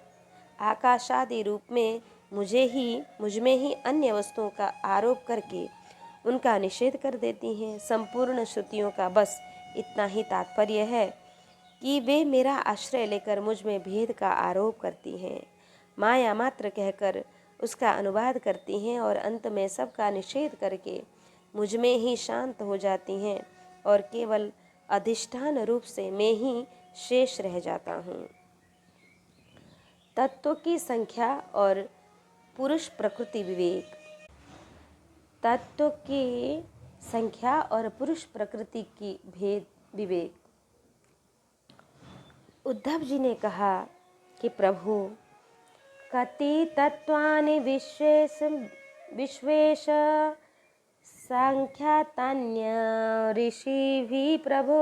A: आकाशादि रूप में मुझ में ही अन्य वस्तुओं का आरोप करके उनका निषेध कर देती हैं। संपूर्ण श्रुतियों का बस इतना ही तात्पर्य है कि वे मेरा आश्रय लेकर मुझ में भेद का आरोप करती हैं, माया मात्र कहकर उसका अनुवाद करती हैं और अंत में सबका निषेध करके मुझ में ही शांत हो जाती हैं और केवल अधिष्ठान रूप से मैं ही शेष रह जाता हूँ। तत्व की संख्या और पुरुष प्रकृति विवेक। तत्व की संख्या और पुरुष प्रकृति की भेद विवेक। उद्धव जी ने कहा कि प्रभु, कति तत्वानि विश्वेश संख्यातान्य ऋषिभिः प्रभो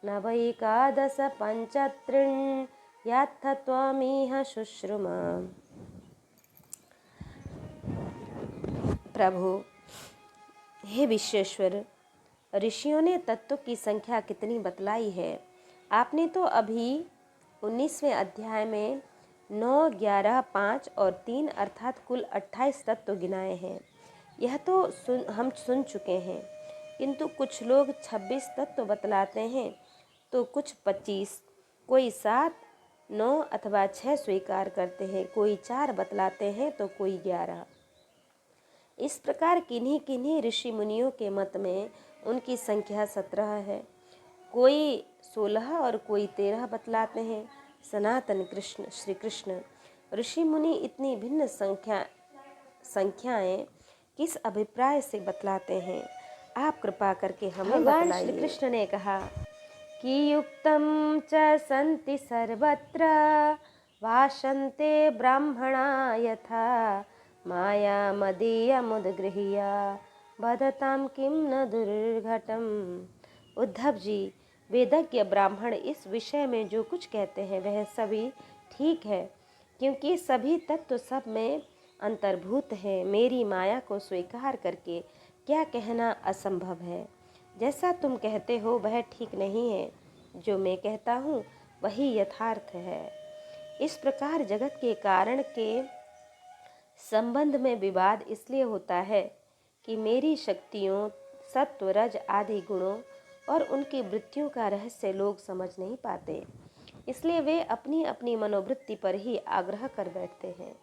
A: नवैकादश पञ्चत्रिण्यथत्वमिह शुश्रुम। प्रभु, हे विश्वेश्वर, ऋषियों ने तत्व की संख्या कितनी बतलाई है। आपने तो अभी 19वें अध्याय में 9, 11, 5 और 3 अर्थात कुल 28 तत्व गिनाए हैं। यह तो हम सुन चुके हैं, किंतु कुछ लोग 26 तत्व बतलाते हैं तो कुछ 25, कोई 7, 9 अथवा 6 स्वीकार करते हैं, कोई 4 बतलाते हैं तो कोई 11। इस प्रकार किन्हीं किन्हीं ऋषि मुनियों के मत में उनकी संख्या 17 है, कोई 16 और कोई 13 बतलाते हैं। सनातन कृष्ण श्री कृष्ण ऋषि मुनि इतनी भिन्न संख्याएं किस अभिप्राय से बतलाते हैं? आप कृपा करके हमें
B: भगवान
A: बतलाइए।
B: श्री कृष्ण ने कहा
A: कि युक्तं च सन्ति सर्वत्र भाषन्ते ब्राह्मणा यथा माया मदीयमुद्गृह्य वदतां किं न दुर्घटम। उद्धव जी, वेदज्ञ ब्राह्मण इस विषय में जो कुछ कहते हैं वह सभी ठीक है, क्योंकि सभी तत्व सब में अंतर्भूत है। मेरी माया को स्वीकार करके क्या कहना असंभव है। जैसा तुम कहते हो वह ठीक नहीं है, जो मैं कहता हूँ वही यथार्थ है। इस प्रकार जगत के कारण के संबंध में विवाद इसलिए होता है कि मेरी शक्तियों, सत्व, रज आदि गुणों और उनकी वृत्तियों का रहस्य लोग समझ नहीं पाते, इसलिए वे अपनी अपनी मनोवृत्ति पर ही आग्रह कर बैठते हैं।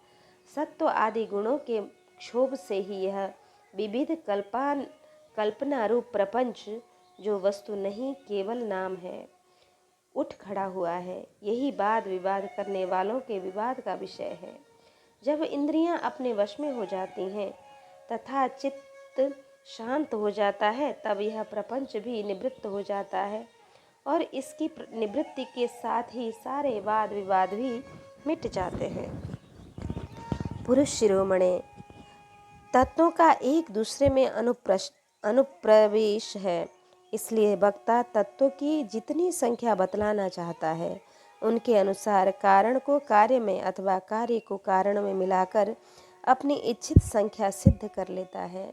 A: सत्व आदि गुणों के क्षोभ से ही यह विविध कल्पना रूप प्रपंच, जो वस्तु नहीं केवल नाम है, उठ खड़ा हुआ है। यही वाद विवाद करने वालों के विवाद का विषय है। जब इंद्रियां अपने वश में हो जाती हैं तथा चित्त शांत हो जाता है, तब यह प्रपंच भी निवृत्त हो जाता है और इसकी निवृत्ति के साथ ही सारे वाद विवाद भी मिट जाते हैं। पुरुष शिरोमणि, तत्वों का एक दूसरे में अनुप्रवेश है, इसलिए वक्ता तत्वों की जितनी संख्या बतलाना चाहता है उनके अनुसार कारण को कार्य में अथवा कार्य को कारण में मिलाकर अपनी इच्छित संख्या सिद्ध कर लेता है।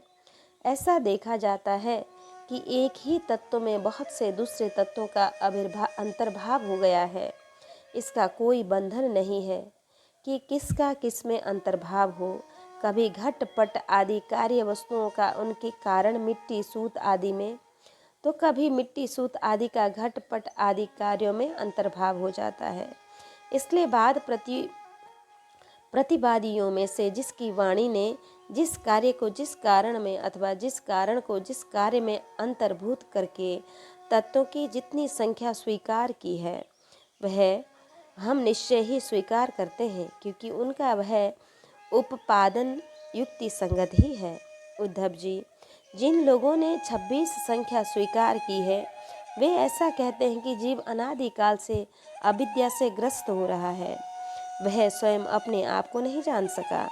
A: ऐसा देखा जाता है कि एक ही तत्व में बहुत से दूसरे तत्वों का अंतर्भाव हो गया है। इसका कोई बंधन नहीं है कि किसका किस में अंतर्भाव हो। कभी घट पट आदि कार्य वस्तुओं का उनके कारण मिट्टी सूत आदि में, तो कभी मिट्टी सूत आदि का घट पट आदि कार्यों में अंतर्भाव हो जाता है। इसलिए वाद प्रतिवादियों में से जिसकी वाणी ने जिस कार्य को जिस कारण में अथवा जिस कारण को जिस कार्य में अंतर्भूत करके तत्वों की जितनी संख्या स्वीकार की है, वह हम निश्चय ही स्वीकार करते हैं, क्योंकि उनका वह उपादान युक्ति संगत ही है। उद्धव जी, जिन लोगों ने 26 संख्या स्वीकार की है, वे ऐसा कहते हैं कि जीव अनादिकाल से अविद्या से ग्रस्त हो रहा है। वह स्वयं अपने आप को नहीं जान सका।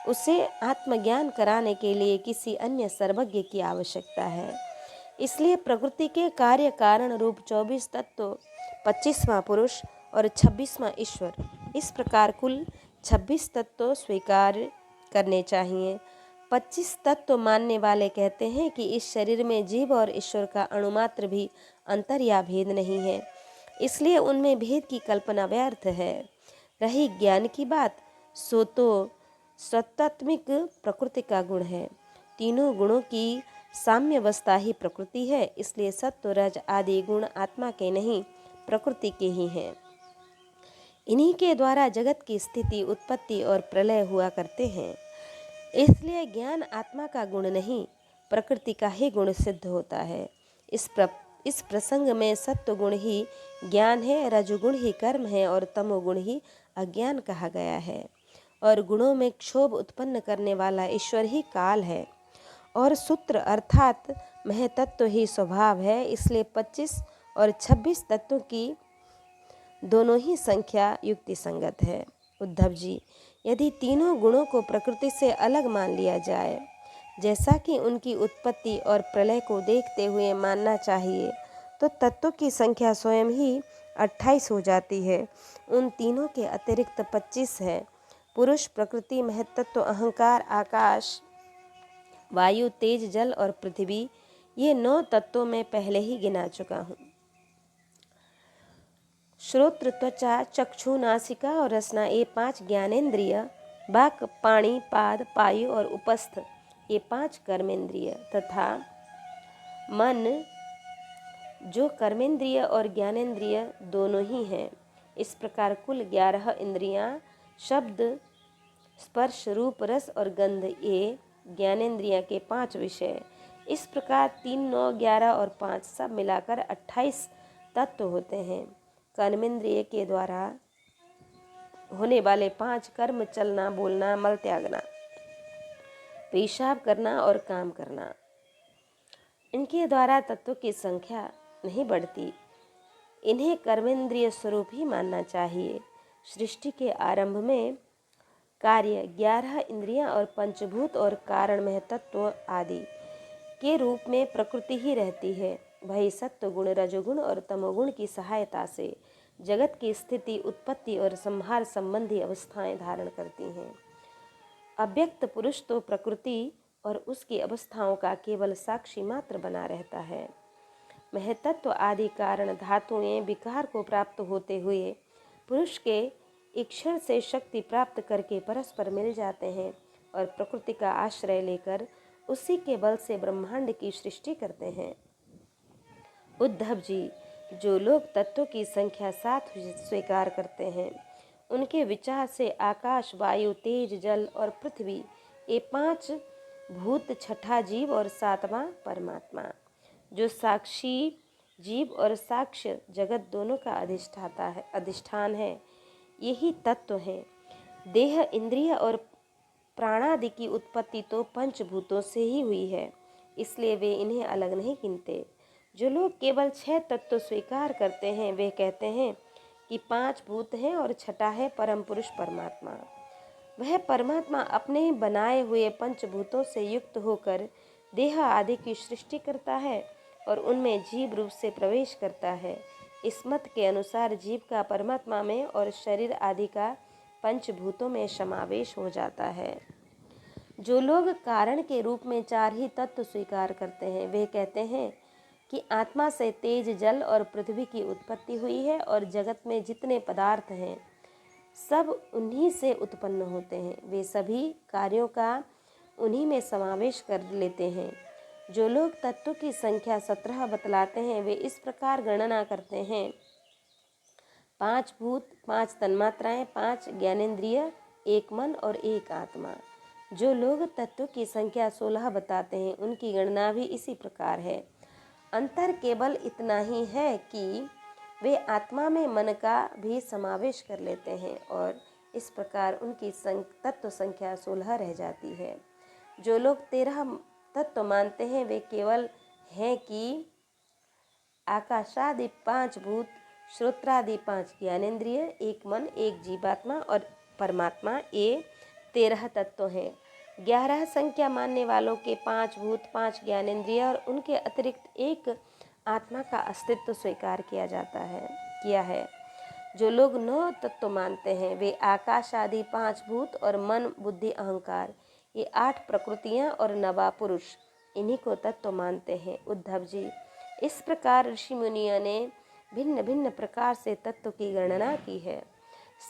A: उसे आत्मज्ञान कराने के लिए किसी अन्य सर्वज्ञ की आवश्यकता है। इसलिए प्रकृति के कार्य कारण रूप 24 तत्व, 25वां पुरुष और 26वां ईश्वर, इस प्रकार कुल 26 तत्व स्वीकार करने चाहिए। 25 तत्व मानने वाले कहते हैं कि इस शरीर में जीव और ईश्वर का अणुमात्र भी अंतर या भेद नहीं है, इसलिए उनमें भेद की कल्पना व्यर्थ है। रही ज्ञान की बात, सो तो सत्तात्मिक प्रकृति का गुण है। तीनों गुणों की साम्यावस्था ही प्रकृति है, इसलिए सत्व रज आदि गुण आत्मा के नहीं प्रकृति के ही हैं। इन्हीं के द्वारा जगत की स्थिति, उत्पत्ति और प्रलय हुआ करते हैं। इसलिए ज्ञान आत्मा का गुण नहीं प्रकृति का ही गुण सिद्ध होता है। इस प्रसंग में सत्व गुण ही ज्ञान है, रजोगुण ही कर्म है और तमोगुण ही अज्ञान कहा गया है। और गुणों में क्षोभ उत्पन्न करने वाला ईश्वर ही काल है और सूत्र अर्थात महतत्व ही स्वभाव है। इसलिए 25 और 26 तत्वों की दोनों ही संख्या युक्ति संगत है। उद्धव जी, यदि तीनों गुणों को प्रकृति से अलग मान लिया जाए, जैसा कि उनकी उत्पत्ति और प्रलय को देखते हुए मानना चाहिए, तो तत्वों की संख्या स्वयं ही 28 हो जाती है। उन तीनों के अतिरिक्त 25 है। पुरुष, प्रकृति, महत्त्व, अहंकार, आकाश, वायु, तेज, जल और पृथ्वी, ये 9 तत्वों में पहले ही गिना चुका हूँ। श्रोत्र, त्वचा, चक्षु, नासिका और रसना, ये 5 ज्ञानेंद्रिय, वाक्, पाणि, पाद, पायु और उपस्थ, ये 5 कर्मेंद्रिय तथा मन, जो कर्मेंद्रिय और ज्ञानेंद्रिय दोनों ही हैं। इस प्रकार कुल 11 इंद्रियां, शब्द, स्पर्श, रूप, रस और गंध, ये ज्ञानेंद्रिय के 5 विषय। इस प्रकार 3, 9, 11 और 5 सब मिलाकर 28 तत्व होते हैं। कर्मेंद्रिय के द्वारा होने वाले 5 कर्म, चलना, बोलना, मल त्यागना, पेशाब करना और काम करना, इनके द्वारा तत्वों की संख्या नहीं बढ़ती। इन्हें कर्मेंद्रिय स्वरूप ही मानना चाहिए। सृष्टि के आरंभ में कार्य 11 इंद्रियां और पंचभूत और कारण में तत्व आदि के रूप में प्रकृति ही रहती है। वही सत्व गुण, रजोगुण और तमोगुण की सहायता से जगत की स्थिति, उत्पत्ति और संहार संबंधी अवस्थाएं धारण करती हैं। अव्यक्त पुरुष तो प्रकृति और उसकी अवस्थाओं का केवल साक्षी मात्र बना रहता है। महतत्व आदि कारण धातुएं विकार को प्राप्त होते हुए पुरुष के इक्षण से शक्ति प्राप्त करके परस्पर मिल जाते हैं और प्रकृति का आश्रय लेकर उसी के बल से ब्रह्मांड की सृष्टि करते हैं। उद्धव जी, जो लोग तत्वों की संख्या 7 स्वीकार करते हैं, उनके विचार से आकाश, वायु, तेज, जल और पृथ्वी ये 5 भूत, छठा जीव और 7वां परमात्मा, जो साक्षी जीव और साक्ष्य जगत दोनों का अधिष्ठान है, यही तत्व है। देह, इंद्रिय और प्राणादि की उत्पत्ति तो पंचभूतों से ही हुई है, इसलिए वे इन्हें अलग नहीं गिनते। जो लोग केवल 6 तत्व स्वीकार करते हैं, वे कहते हैं कि 5 भूत हैं और छठा है परम पुरुष परमात्मा। वह परमात्मा अपने बनाए हुए पंचभूतों से युक्त होकर देह आदि की सृष्टि करता है और उनमें जीव रूप से प्रवेश करता है। इस मत के अनुसार जीव का परमात्मा में और शरीर आदि का पंचभूतों में समावेश हो जाता है। जो लोग कारण के रूप में 4 ही तत्व स्वीकार करते हैं, वे कहते हैं कि आत्मा से तेज, जल और पृथ्वी की उत्पत्ति हुई है और जगत में जितने पदार्थ हैं सब उन्हीं से उत्पन्न होते हैं। वे सभी कार्यों का उन्हीं में समावेश कर लेते हैं। जो लोग तत्वों की संख्या 17 बतलाते हैं, वे इस प्रकार गणना करते हैं: 5 भूत, 5 तन्मात्राएं, 5 ज्ञानेंद्रिय, 1 मन और 1 आत्मा। जो लोग तत्वों की संख्या 16 बताते हैं, उनकी गणना भी इसी प्रकार है। अंतर केवल इतना ही है कि वे आत्मा में मन का भी समावेश कर लेते हैं और इस प्रकार उनकी तत्व संख्या 16 रह जाती है। जो लोग 13 तत्व मानते हैं, वे केवल हैं कि आकाशादि 5 भूत, श्रोत्रादि 5 ज्ञानेंद्रिय, 1 मन, 1 जीवात्मा और परमात्मा, ये 13 तत्व हैं। 11 संख्या मानने वालों के 5 भूत, 5 ज्ञानेंद्रिय और उनके अतिरिक्त 1 आत्मा का अस्तित्व स्वीकार किया है। जो लोग 9 तत्व मानते हैं, वे आकाश आदि 5 भूत और मन, बुद्धि, अहंकार, ये 8 प्रकृतियां और 9 पुरुष, इन्हीं को तत्व मानते हैं। उद्धव जी, इस प्रकार ऋषि मुनियों ने भिन्न भिन्न प्रकार से तत्व की गणना की है।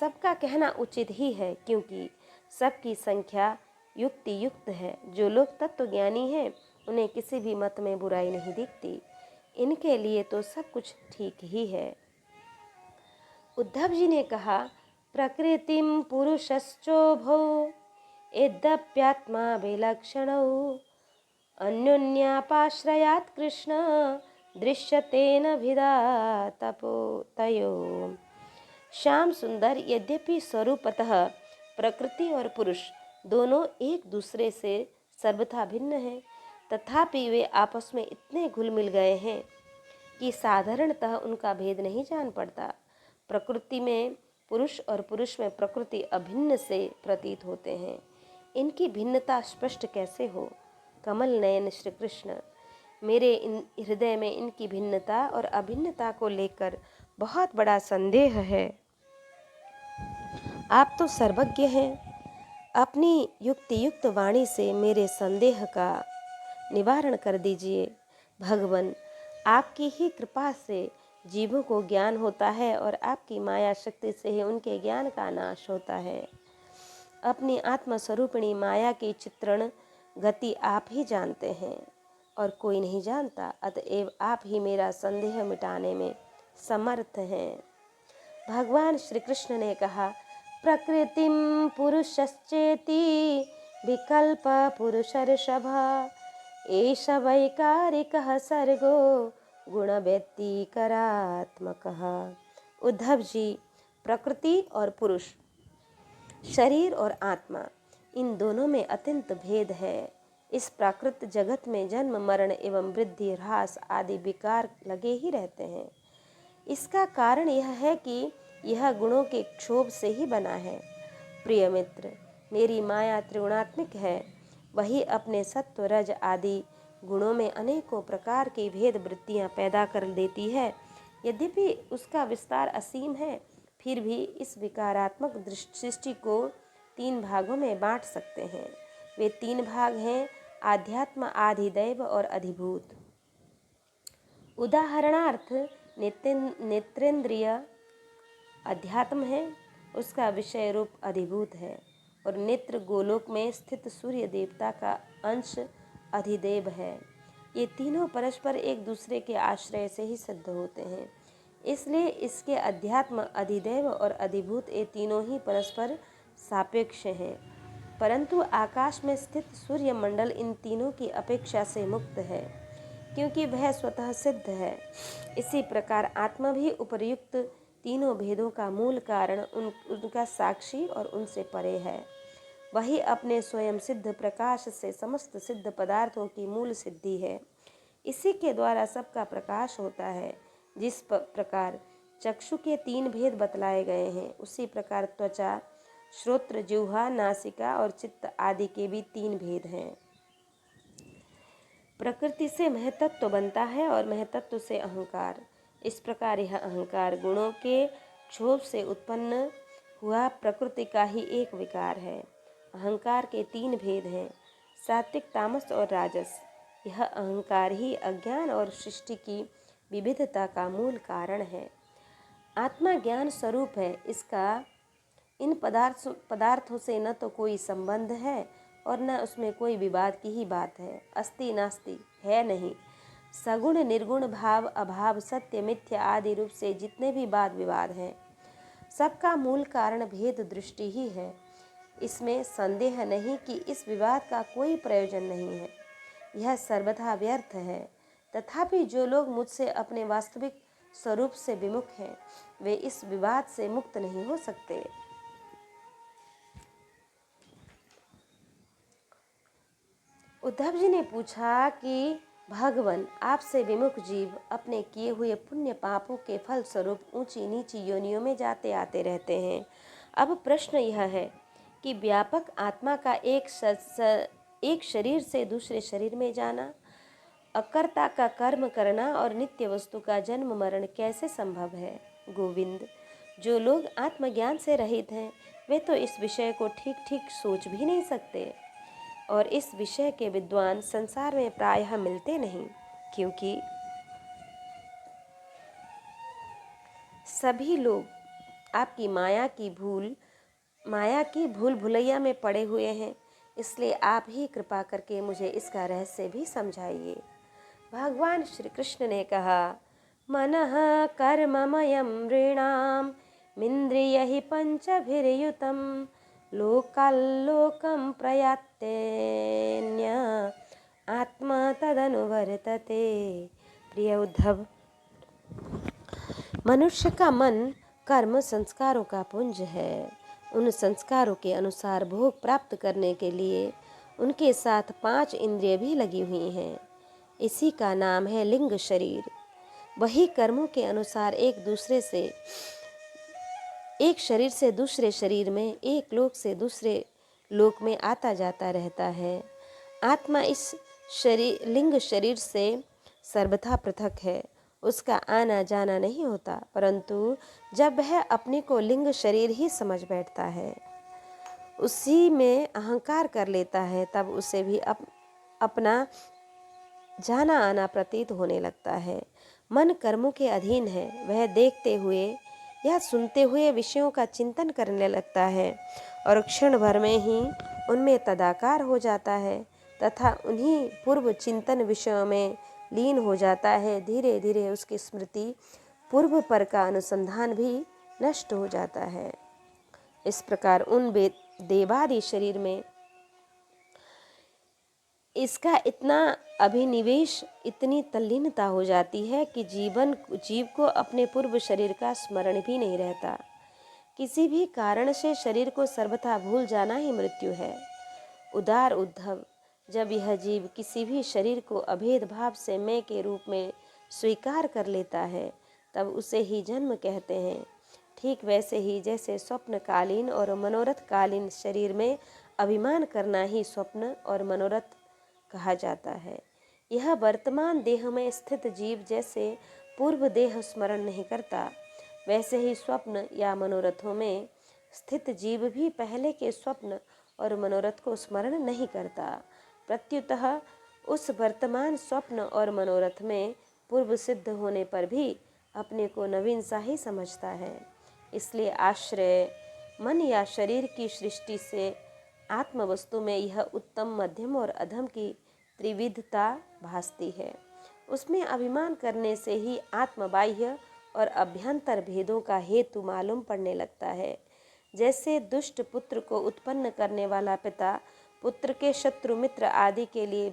A: सबका कहना उचित ही है, क्योंकि सबकी संख्या युक्ति युक्त है। जो लोग तत्व ज्ञानी हैं, उन्हें किसी भी मत में बुराई नहीं दिखती। इनके लिए तो सब कुछ ठीक ही है। उद्धव जी ने कहा, प्रकृतिम पुरुषश्चोभौ यद्यप्यात्मा विलक्षणौ अन्योन्यापाश्रयात् कृष्ण दृश्यते न भिदा तयो। श्याम सुंदर यद्यपि स्वरूपतः प्रकृति और पुरुष दोनों एक दूसरे से सर्वथा भिन्न हैं, तथापि वे आपस में इतने घुल मिल गए हैं कि साधारणतः उनका भेद नहीं जान पड़ता। प्रकृति में पुरुष और पुरुष में प्रकृति अभिन्न से प्रतीत होते हैं। इनकी भिन्नता स्पष्ट कैसे हो? कमल नयन श्री कृष्ण, मेरे हृदय में इनकी भिन्नता और अभिन्नता को लेकर बहुत बड़ा संदेह है। आप तो सर्वज्ञ हैं, अपनी युक्ति युक्त वाणी से मेरे संदेह का निवारण कर दीजिए। भगवान, आपकी ही कृपा से जीवों को ज्ञान होता है और आपकी माया शक्ति से ही उनके ज्ञान का नाश होता है। अपनी आत्मस्वरूपिणी माया की चित्रण गति आप ही जानते हैं और कोई नहीं जानता, अतएव आप ही मेरा संदेह मिटाने में समर्थ हैं। भगवान श्री कृष्ण ने कहा, प्रकृतिम पुरुषश्चेति विकल्प पुरुषर्षभ एष वैकारिकः सर्गो गुण व्यतिकरात्मकः। उद्धव जी, प्रकृति और पुरुष शरीर और आत्मा, इन दोनों में अत्यंत भेद है। इस प्राकृत जगत में जन्म मरण एवं वृद्धि ह्रास आदि विकार लगे ही रहते हैं। इसका कारण यह है कि यह गुणों के क्षोभ से ही बना है। प्रिय मित्र, मेरी माया त्रिगुणात्मिक है। वही अपने सत्व रज आदि गुणों में अनेकों प्रकार की भेद वृत्तियाँ पैदा कर देती है। यद्यपि उसका विस्तार असीम है, फिर भी इस विकारात्मक सृष्टि को 3 भागों में बांट सकते हैं। वे 3 भाग हैं: आध्यात्म, आधिदैव और अधिभूत। उदाहरणार्थ नेत्रेंद्रिय अध्यात्म है, उसका विषय रूप अधिभूत है, और नेत्र गोलोक में स्थित सूर्य देवता का अंश अधिदेव है। ये तीनों परस्पर एक दूसरे के आश्रय से ही सिद्ध होते हैं, इसलिए इसके अध्यात्म, अधिदेव और अधिभूत ये तीनों ही परस्पर सापेक्ष हैं। परंतु आकाश में स्थित सूर्य मंडल इन तीनों की अपेक्षा से मुक्त है, क्योंकि वह स्वतः सिद्ध है। इसी प्रकार आत्मा भी उपर्युक्त तीनों भेदों का मूल कारण उनका साक्षी और उनसे परे है। वही अपने स्वयं सिद्ध प्रकाश से समस्त सिद्ध पदार्थों की मूल सिद्धि है। इसी के द्वारा सबका प्रकाश होता है। जिस प्रकार चक्षु के 3 भेद बतलाए गए हैं, उसी प्रकार त्वचा, श्रोत्र, जिह्वा, नासिका और चित्त आदि के भी 3 भेद हैं। प्रकृति से महतत्व बनता है और महतत्व से अहंकार। इस प्रकार यह अहंकार गुणों के क्षोभ से उत्पन्न हुआ प्रकृति का ही एक विकार है। अहंकार के 3 भेद हैं: सात्विक, तामस और राजस। यह अहंकार ही अज्ञान और सृष्टि की विविधता का मूल कारण है। आत्मा ज्ञान स्वरूप है। इसका इन पदार्थों से न तो कोई संबंध है और न उसमें कोई विवाद की ही बात है। अस्ति नास्ति, है नहीं। सगुण निर्गुण, भाव अभाव, सत्य मिथ्या आदि रूप से जितने भी वाद विवाद हैं, सबका मूल कारण भेद दृष्टि ही है। इसमें संदेह नहीं कि इस विवाद का कोई प्रयोजन नहीं है, यह सर्वथा व्यर्थ है। तथापि जो लोग मुझसे अपने वास्तविक स्वरूप से विमुख हैं, वे इस विवाद से मुक्त नहीं हो सकते। उद्धव जी ने पूछा कि भगवान, आपसे विमुख जीव अपने किए हुए पुण्य पापों के फल स्वरूप ऊंची नीची योनियों में जाते आते रहते हैं। अब प्रश्न यह है कि व्यापक आत्मा का एक शरीर से दूसरे शरीर में जाना, अकर्ता का कर्म करना और नित्य वस्तु का जन्म मरण कैसे संभव है? गोविंद, जो लोग आत्मज्ञान से रहित हैं, वे तो इस विषय को ठीक ठीक सोच भी नहीं सकते, और इस विषय के विद्वान संसार में प्रायः मिलते नहीं, क्योंकि सभी लोग आपकी माया की भूल भुलैया में पड़े हुए हैं। इसलिए आप ही कृपा करके मुझे इसका रहस्य भी समझाइए। भगवान श्री कृष्ण ने कहा, मनः कर्ममयं नृणाम् मिन्द्रियैः पंचभिर्युतम् लोकाल्लोकं प्रयात्यन्य आत्मा तदनुवर्तते। प्रिय उद्धव, मनुष्य का मन कर्म संस्कारों का पुंज है। उन संस्कारों के अनुसार भोग प्राप्त करने के लिए उनके साथ 5 इंद्रिय भी लगी हुई हैं। इसी का नाम है लिंग शरीर। वही कर्मों के अनुसार एक शरीर से दूसरे शरीर में, एक लोक से दूसरे लोक में आता जाता रहता है। आत्मा इस लिंग शरीर से सर्वथा पृथक है। उसका आना जाना नहीं होता, परंतु जब वह अपने को लिंग शरीर ही समझ बैठता है, उसी में अहंकार कर लेता है, तब उसे भी अपना जाना आना प्रतीत होने लगता है। मन कर्मों के अधीन है। वह देखते हुए या सुनते हुए विषयों का चिंतन करने लगता है और क्षण भर में ही उनमें तदाकार हो जाता है तथा उन्हीं पूर्व चिंतन विषयों में लीन हो जाता है। धीरे धीरे उसकी स्मृति पूर्व पर का अनुसंधान भी नष्ट हो जाता है। इस प्रकार उन देवादि शरीर में इसका इतना अभिनिवेश, इतनी तल्लीनता हो जाती है कि जीव को अपने पूर्व शरीर का स्मरण भी नहीं रहता। किसी भी कारण से शरीर को सर्वथा भूल जाना ही मृत्यु है। उदार उद्धव, जब यह जीव किसी भी शरीर को अभेद भाव से मैं के रूप में स्वीकार कर लेता है, तब उसे ही जन्म कहते हैं। ठीक वैसे ही जैसे स्वप्नकालीन और मनोरथकालीन शरीर में अभिमान करना ही स्वप्न और मनोरथ कहा जाता है। यह वर्तमान देह में स्थित जीव जैसे पूर्व देह स्मरण नहीं करता, वैसे ही स्वप्न या मनोरथों में स्थित जीव भी पहले के स्वप्न और मनोरथ को स्मरण नहीं करता। प्रत्युतः उस वर्तमान स्वप्न और मनोरथ में पूर्व सिद्ध होने पर भी अपने को नवीन सा ही समझता है। इसलिए आश्रय मन या शरीर की सृष्टि से आत्म वस्तु में यह उत्तम, मध्यम और अधम की त्रिविधता भासती है। उसमें अभिमान करने से ही आत्मबाह्य और अभ्यंतर भेदों का हेतु मालूम पड़ने लगता है। जैसे दुष्ट पुत्र को उत्पन्न करने वाला पिता पुत्र के शत्रु मित्र आदि के लिए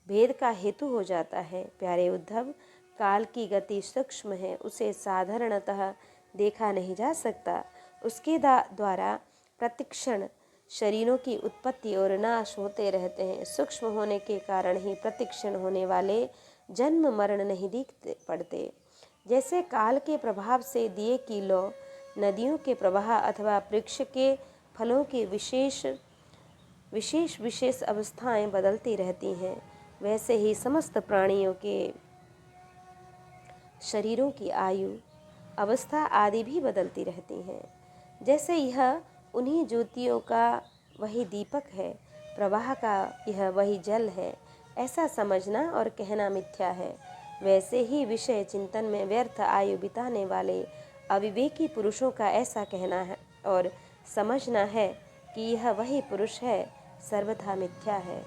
A: भेद का हेतु हो जाता है। प्यारे उद्धव, काल की गति सूक्ष्म है, उसे साधारणतः देखा नहीं जा सकता। उसके द्वारा प्रतिक्षण शरीरों की उत्पत्ति और नाश होते रहते हैं। सूक्ष्म होने के कारण ही प्रतिक्षण होने वाले जन्म मरण नहीं दिखते पड़ते। जैसे काल के प्रभाव से दिए की लौ, नदियों के प्रवाह अथवा वृक्ष के फलों की विशेष अवस्थाएं बदलती रहती हैं, वैसे ही समस्त प्राणियों के शरीरों की आयु, अवस्था आदि भी बदलती रहती हैं। जैसे यह उन्हीं ज्योतियों का वही दीपक है, प्रवाह का यह वही जल है, ऐसा समझना और कहना मिथ्या है। वैसे ही विषय चिंतन में व्यर्थ आयु बिताने वाले अविवेकी पुरुषों का ऐसा कहना है और समझना है कि यह वही पुरुष है, सर्वथा मिथ्या है।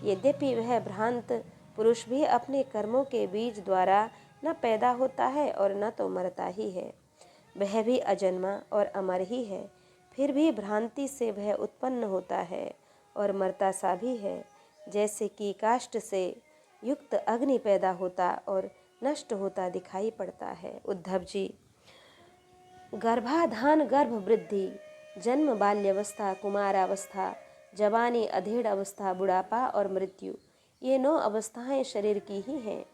A: यद्यपि वह भ्रांत पुरुष भी अपने कर्मों के बीज द्वारा न पैदा होता है और न तो मरता ही है, वह भी अजन्मा और अमर ही है, फिर भी भ्रांति से वह उत्पन्न होता है और मरता सा भी है। जैसे कि काष्ठ से युक्त अग्नि पैदा होता और नष्ट होता दिखाई पड़ता है। उद्धव जी, गर्भाधान, गर्भ वृद्धि, जन्म, बाल्यावस्था, कुमारावस्था, जवानी, अधेड़ अवस्था, बुढ़ापा और मृत्यु, ये 9 अवस्थाएं शरीर की ही हैं।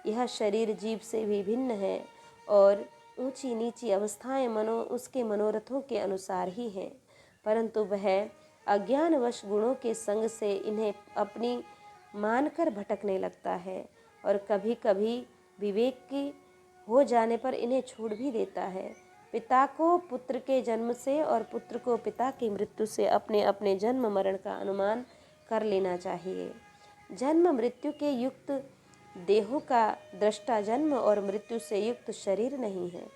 A: यह शरीर जीव से भी भिन्न है और ऊंची नीची अवस्थाएं उसके मनोरथों के अनुसार ही हैं, परंतु वह अज्ञानवश गुणों के संग से इन्हें अपनी मानकर भटकने लगता है और कभी कभी विवेक की हो जाने पर इन्हें छोड़ भी देता है। पिता को पुत्र के जन्म से और पुत्र को पिता की मृत्यु से अपने अपने जन्म मरण का अनुमान कर लेना चाहिए। जन्म मृत्यु के युक्त देहों का दृष्टा जन्म और मृत्यु से युक्त शरीर नहीं है।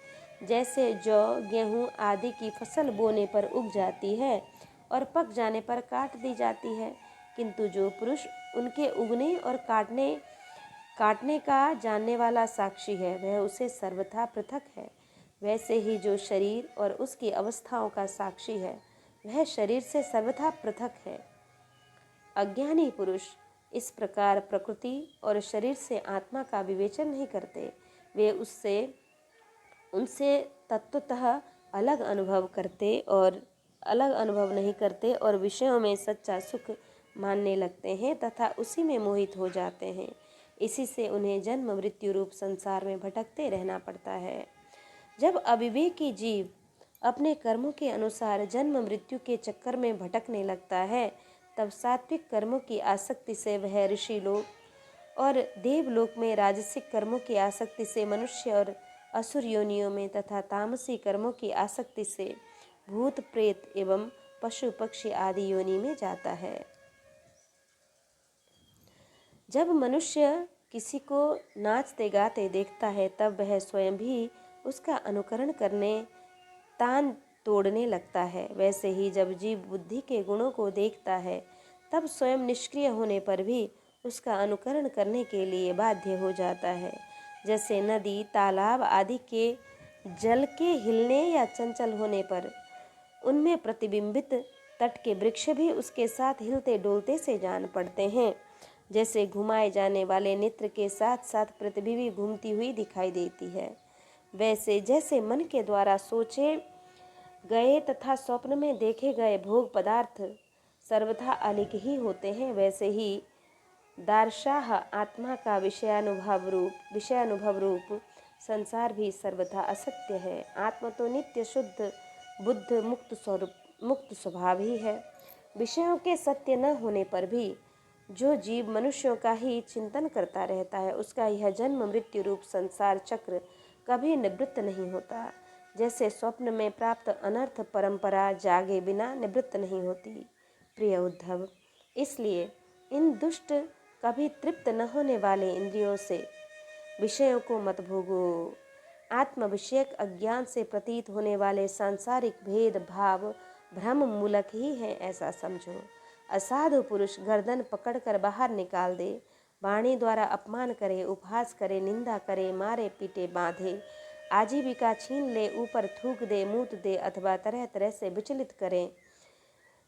A: जैसे जौ, गेहूँ आदि की फसल बोने पर उग जाती है और पक जाने पर काट दी जाती है, किंतु जो पुरुष उनके उगने और काटने का जानने वाला साक्षी है, वह उसे सर्वथा पृथक है। वैसे ही जो शरीर और उसकी अवस्थाओं का साक्षी है, वह शरीर से सर्वथा पृथक है। अज्ञानी पुरुष इस प्रकार प्रकृति और शरीर से आत्मा का विवेचन नहीं करते। वे उनसे तत्वतः अलग अनुभव नहीं करते और विषयों में सच्चा सुख मानने लगते हैं तथा उसी में मोहित हो जाते हैं। इसी से उन्हें जन्म मृत्यु रूप संसार में भटकते रहना पड़ता है। जब अविवेकी जीव अपने कर्मों के अनुसार जन्म मृत्यु के चक्कर में भटकने लगता है, तब सात्विक कर्मों की आसक्ति से वह ऋषि लोक और देवलोक में, राजसिक कर्मों की आसक्ति से मनुष्य और असुर योनियों में तथा तामसी कर्मों की आसक्ति से भूत प्रेत एवं पशु पक्षी आदि योनि में जाता है। जब मनुष्य किसी को नाचते गाते देखता है, तब वह स्वयं भी उसका अनुकरण करने, तान तोड़ने लगता है। वैसे ही जब जीव बुद्धि के गुणों को देखता है, तब स्वयं निष्क्रिय होने पर भी उसका अनुकरण करने के लिए बाध्य हो जाता है। जैसे नदी, तालाब आदि के जल के हिलने या चंचल होने पर उनमें प्रतिबिंबित तट के वृक्ष भी उसके साथ हिलते डोलते से जान पड़ते हैं। जैसे घुमाए जाने वाले नेत्र के साथ साथ पृथ्वी भी घूमती हुई दिखाई देती है, वैसे जैसे मन के द्वारा सोचे गए तथा स्वप्न में देखे गए भोग पदार्थ सर्वथा अलिक ही होते हैं, वैसे ही दार्शाह आत्मा का विषयानुभव रूप संसार भी सर्वथा असत्य है। आत्मा तो नित्य शुद्ध बुद्ध मुक्त स्वभाव ही है। विषयों के सत्य न होने पर भी जो जीव मनुष्यों का ही चिंतन करता रहता है, उसका यह जन्म मृत्यु रूप संसार चक्र कभी निवृत्त नहीं होता। जैसे स्वप्न में प्राप्त अनर्थ परंपरा जागे बिना निवृत्त नहीं होती। प्रिय उद्धव, इसलिए इन दुष्ट कभी तृप्त न होने वाले इंद्रियों से विषयों को मत भोगो। आत्म विषयक अज्ञान से प्रतीत होने वाले सांसारिक भेद भाव भ्रम मूलक ही है, ऐसा समझो। असाधु पुरुष गर्दन पकड़कर बाहर निकाल दे, वाणी द्वारा अपमान करे, उपहास करे, निंदा करे, मारे पीटे बांधे, आजीविका छीन ले, ऊपर थूक दे, मूत दे अथवा तरह तरह से विचलित करे,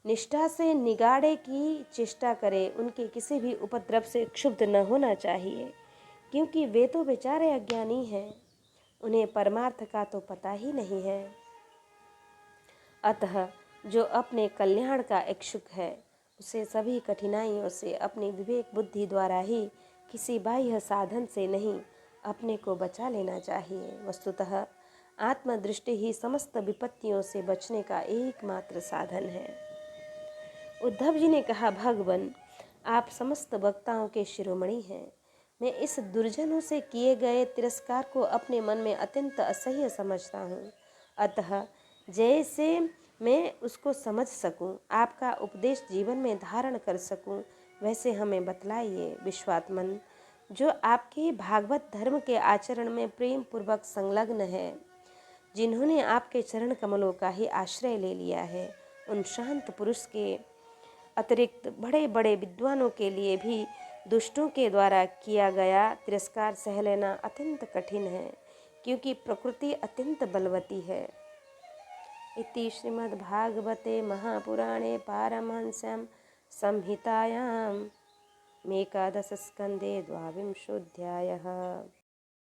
A: निष्ठा से निगाड़े की चेष्टा करे, उनके किसी भी उपद्रव से क्षुब्ध न होना चाहिए, क्योंकि वे तो बेचारे अज्ञानी हैं, उन्हें परमार्थ का तो पता ही नहीं है। अतः जो अपने कल्याण का इच्छुक है, उसे सभी कठिनाइयों से अपनी विवेक बुद्धि द्वारा ही, किसी बाह्य साधन से नहीं, अपने को बचा लेना चाहिए। वस्तुतः आत्मदृष्टि ही समस्त विपत्तियों से बचने का एकमात्र साधन है। उद्धव जी ने कहा, भगवान, आप समस्त वक्ताओं के शिरोमणि हैं। मैं इस दुर्जनों से किए गए तिरस्कार को अपने मन में अत्यंत असह्य समझता हूँ। अतः जैसे मैं उसको समझ सकूं, आपका उपदेश जीवन में धारण कर सकूं, वैसे हमें बतलाइए। विश्वात्मन, जो आपके भागवत धर्म के आचरण में प्रेम पूर्वक संलग्न है, जिन्होंने आपके चरण कमलों का ही आश्रय ले लिया है, उन शांत पुरुष के अतिरिक्त बड़े बड़े विद्वानों के लिए भी दुष्टों के द्वारा किया गया तिरस्कार सह लेना अत्यंत कठिन है, क्योंकि प्रकृति अत्यंत बलवती है। इति श्रीमद्भागवते महापुराणे पारमहंस्यां संहितायां एकादश स्कंदे 12वां अध्यायः।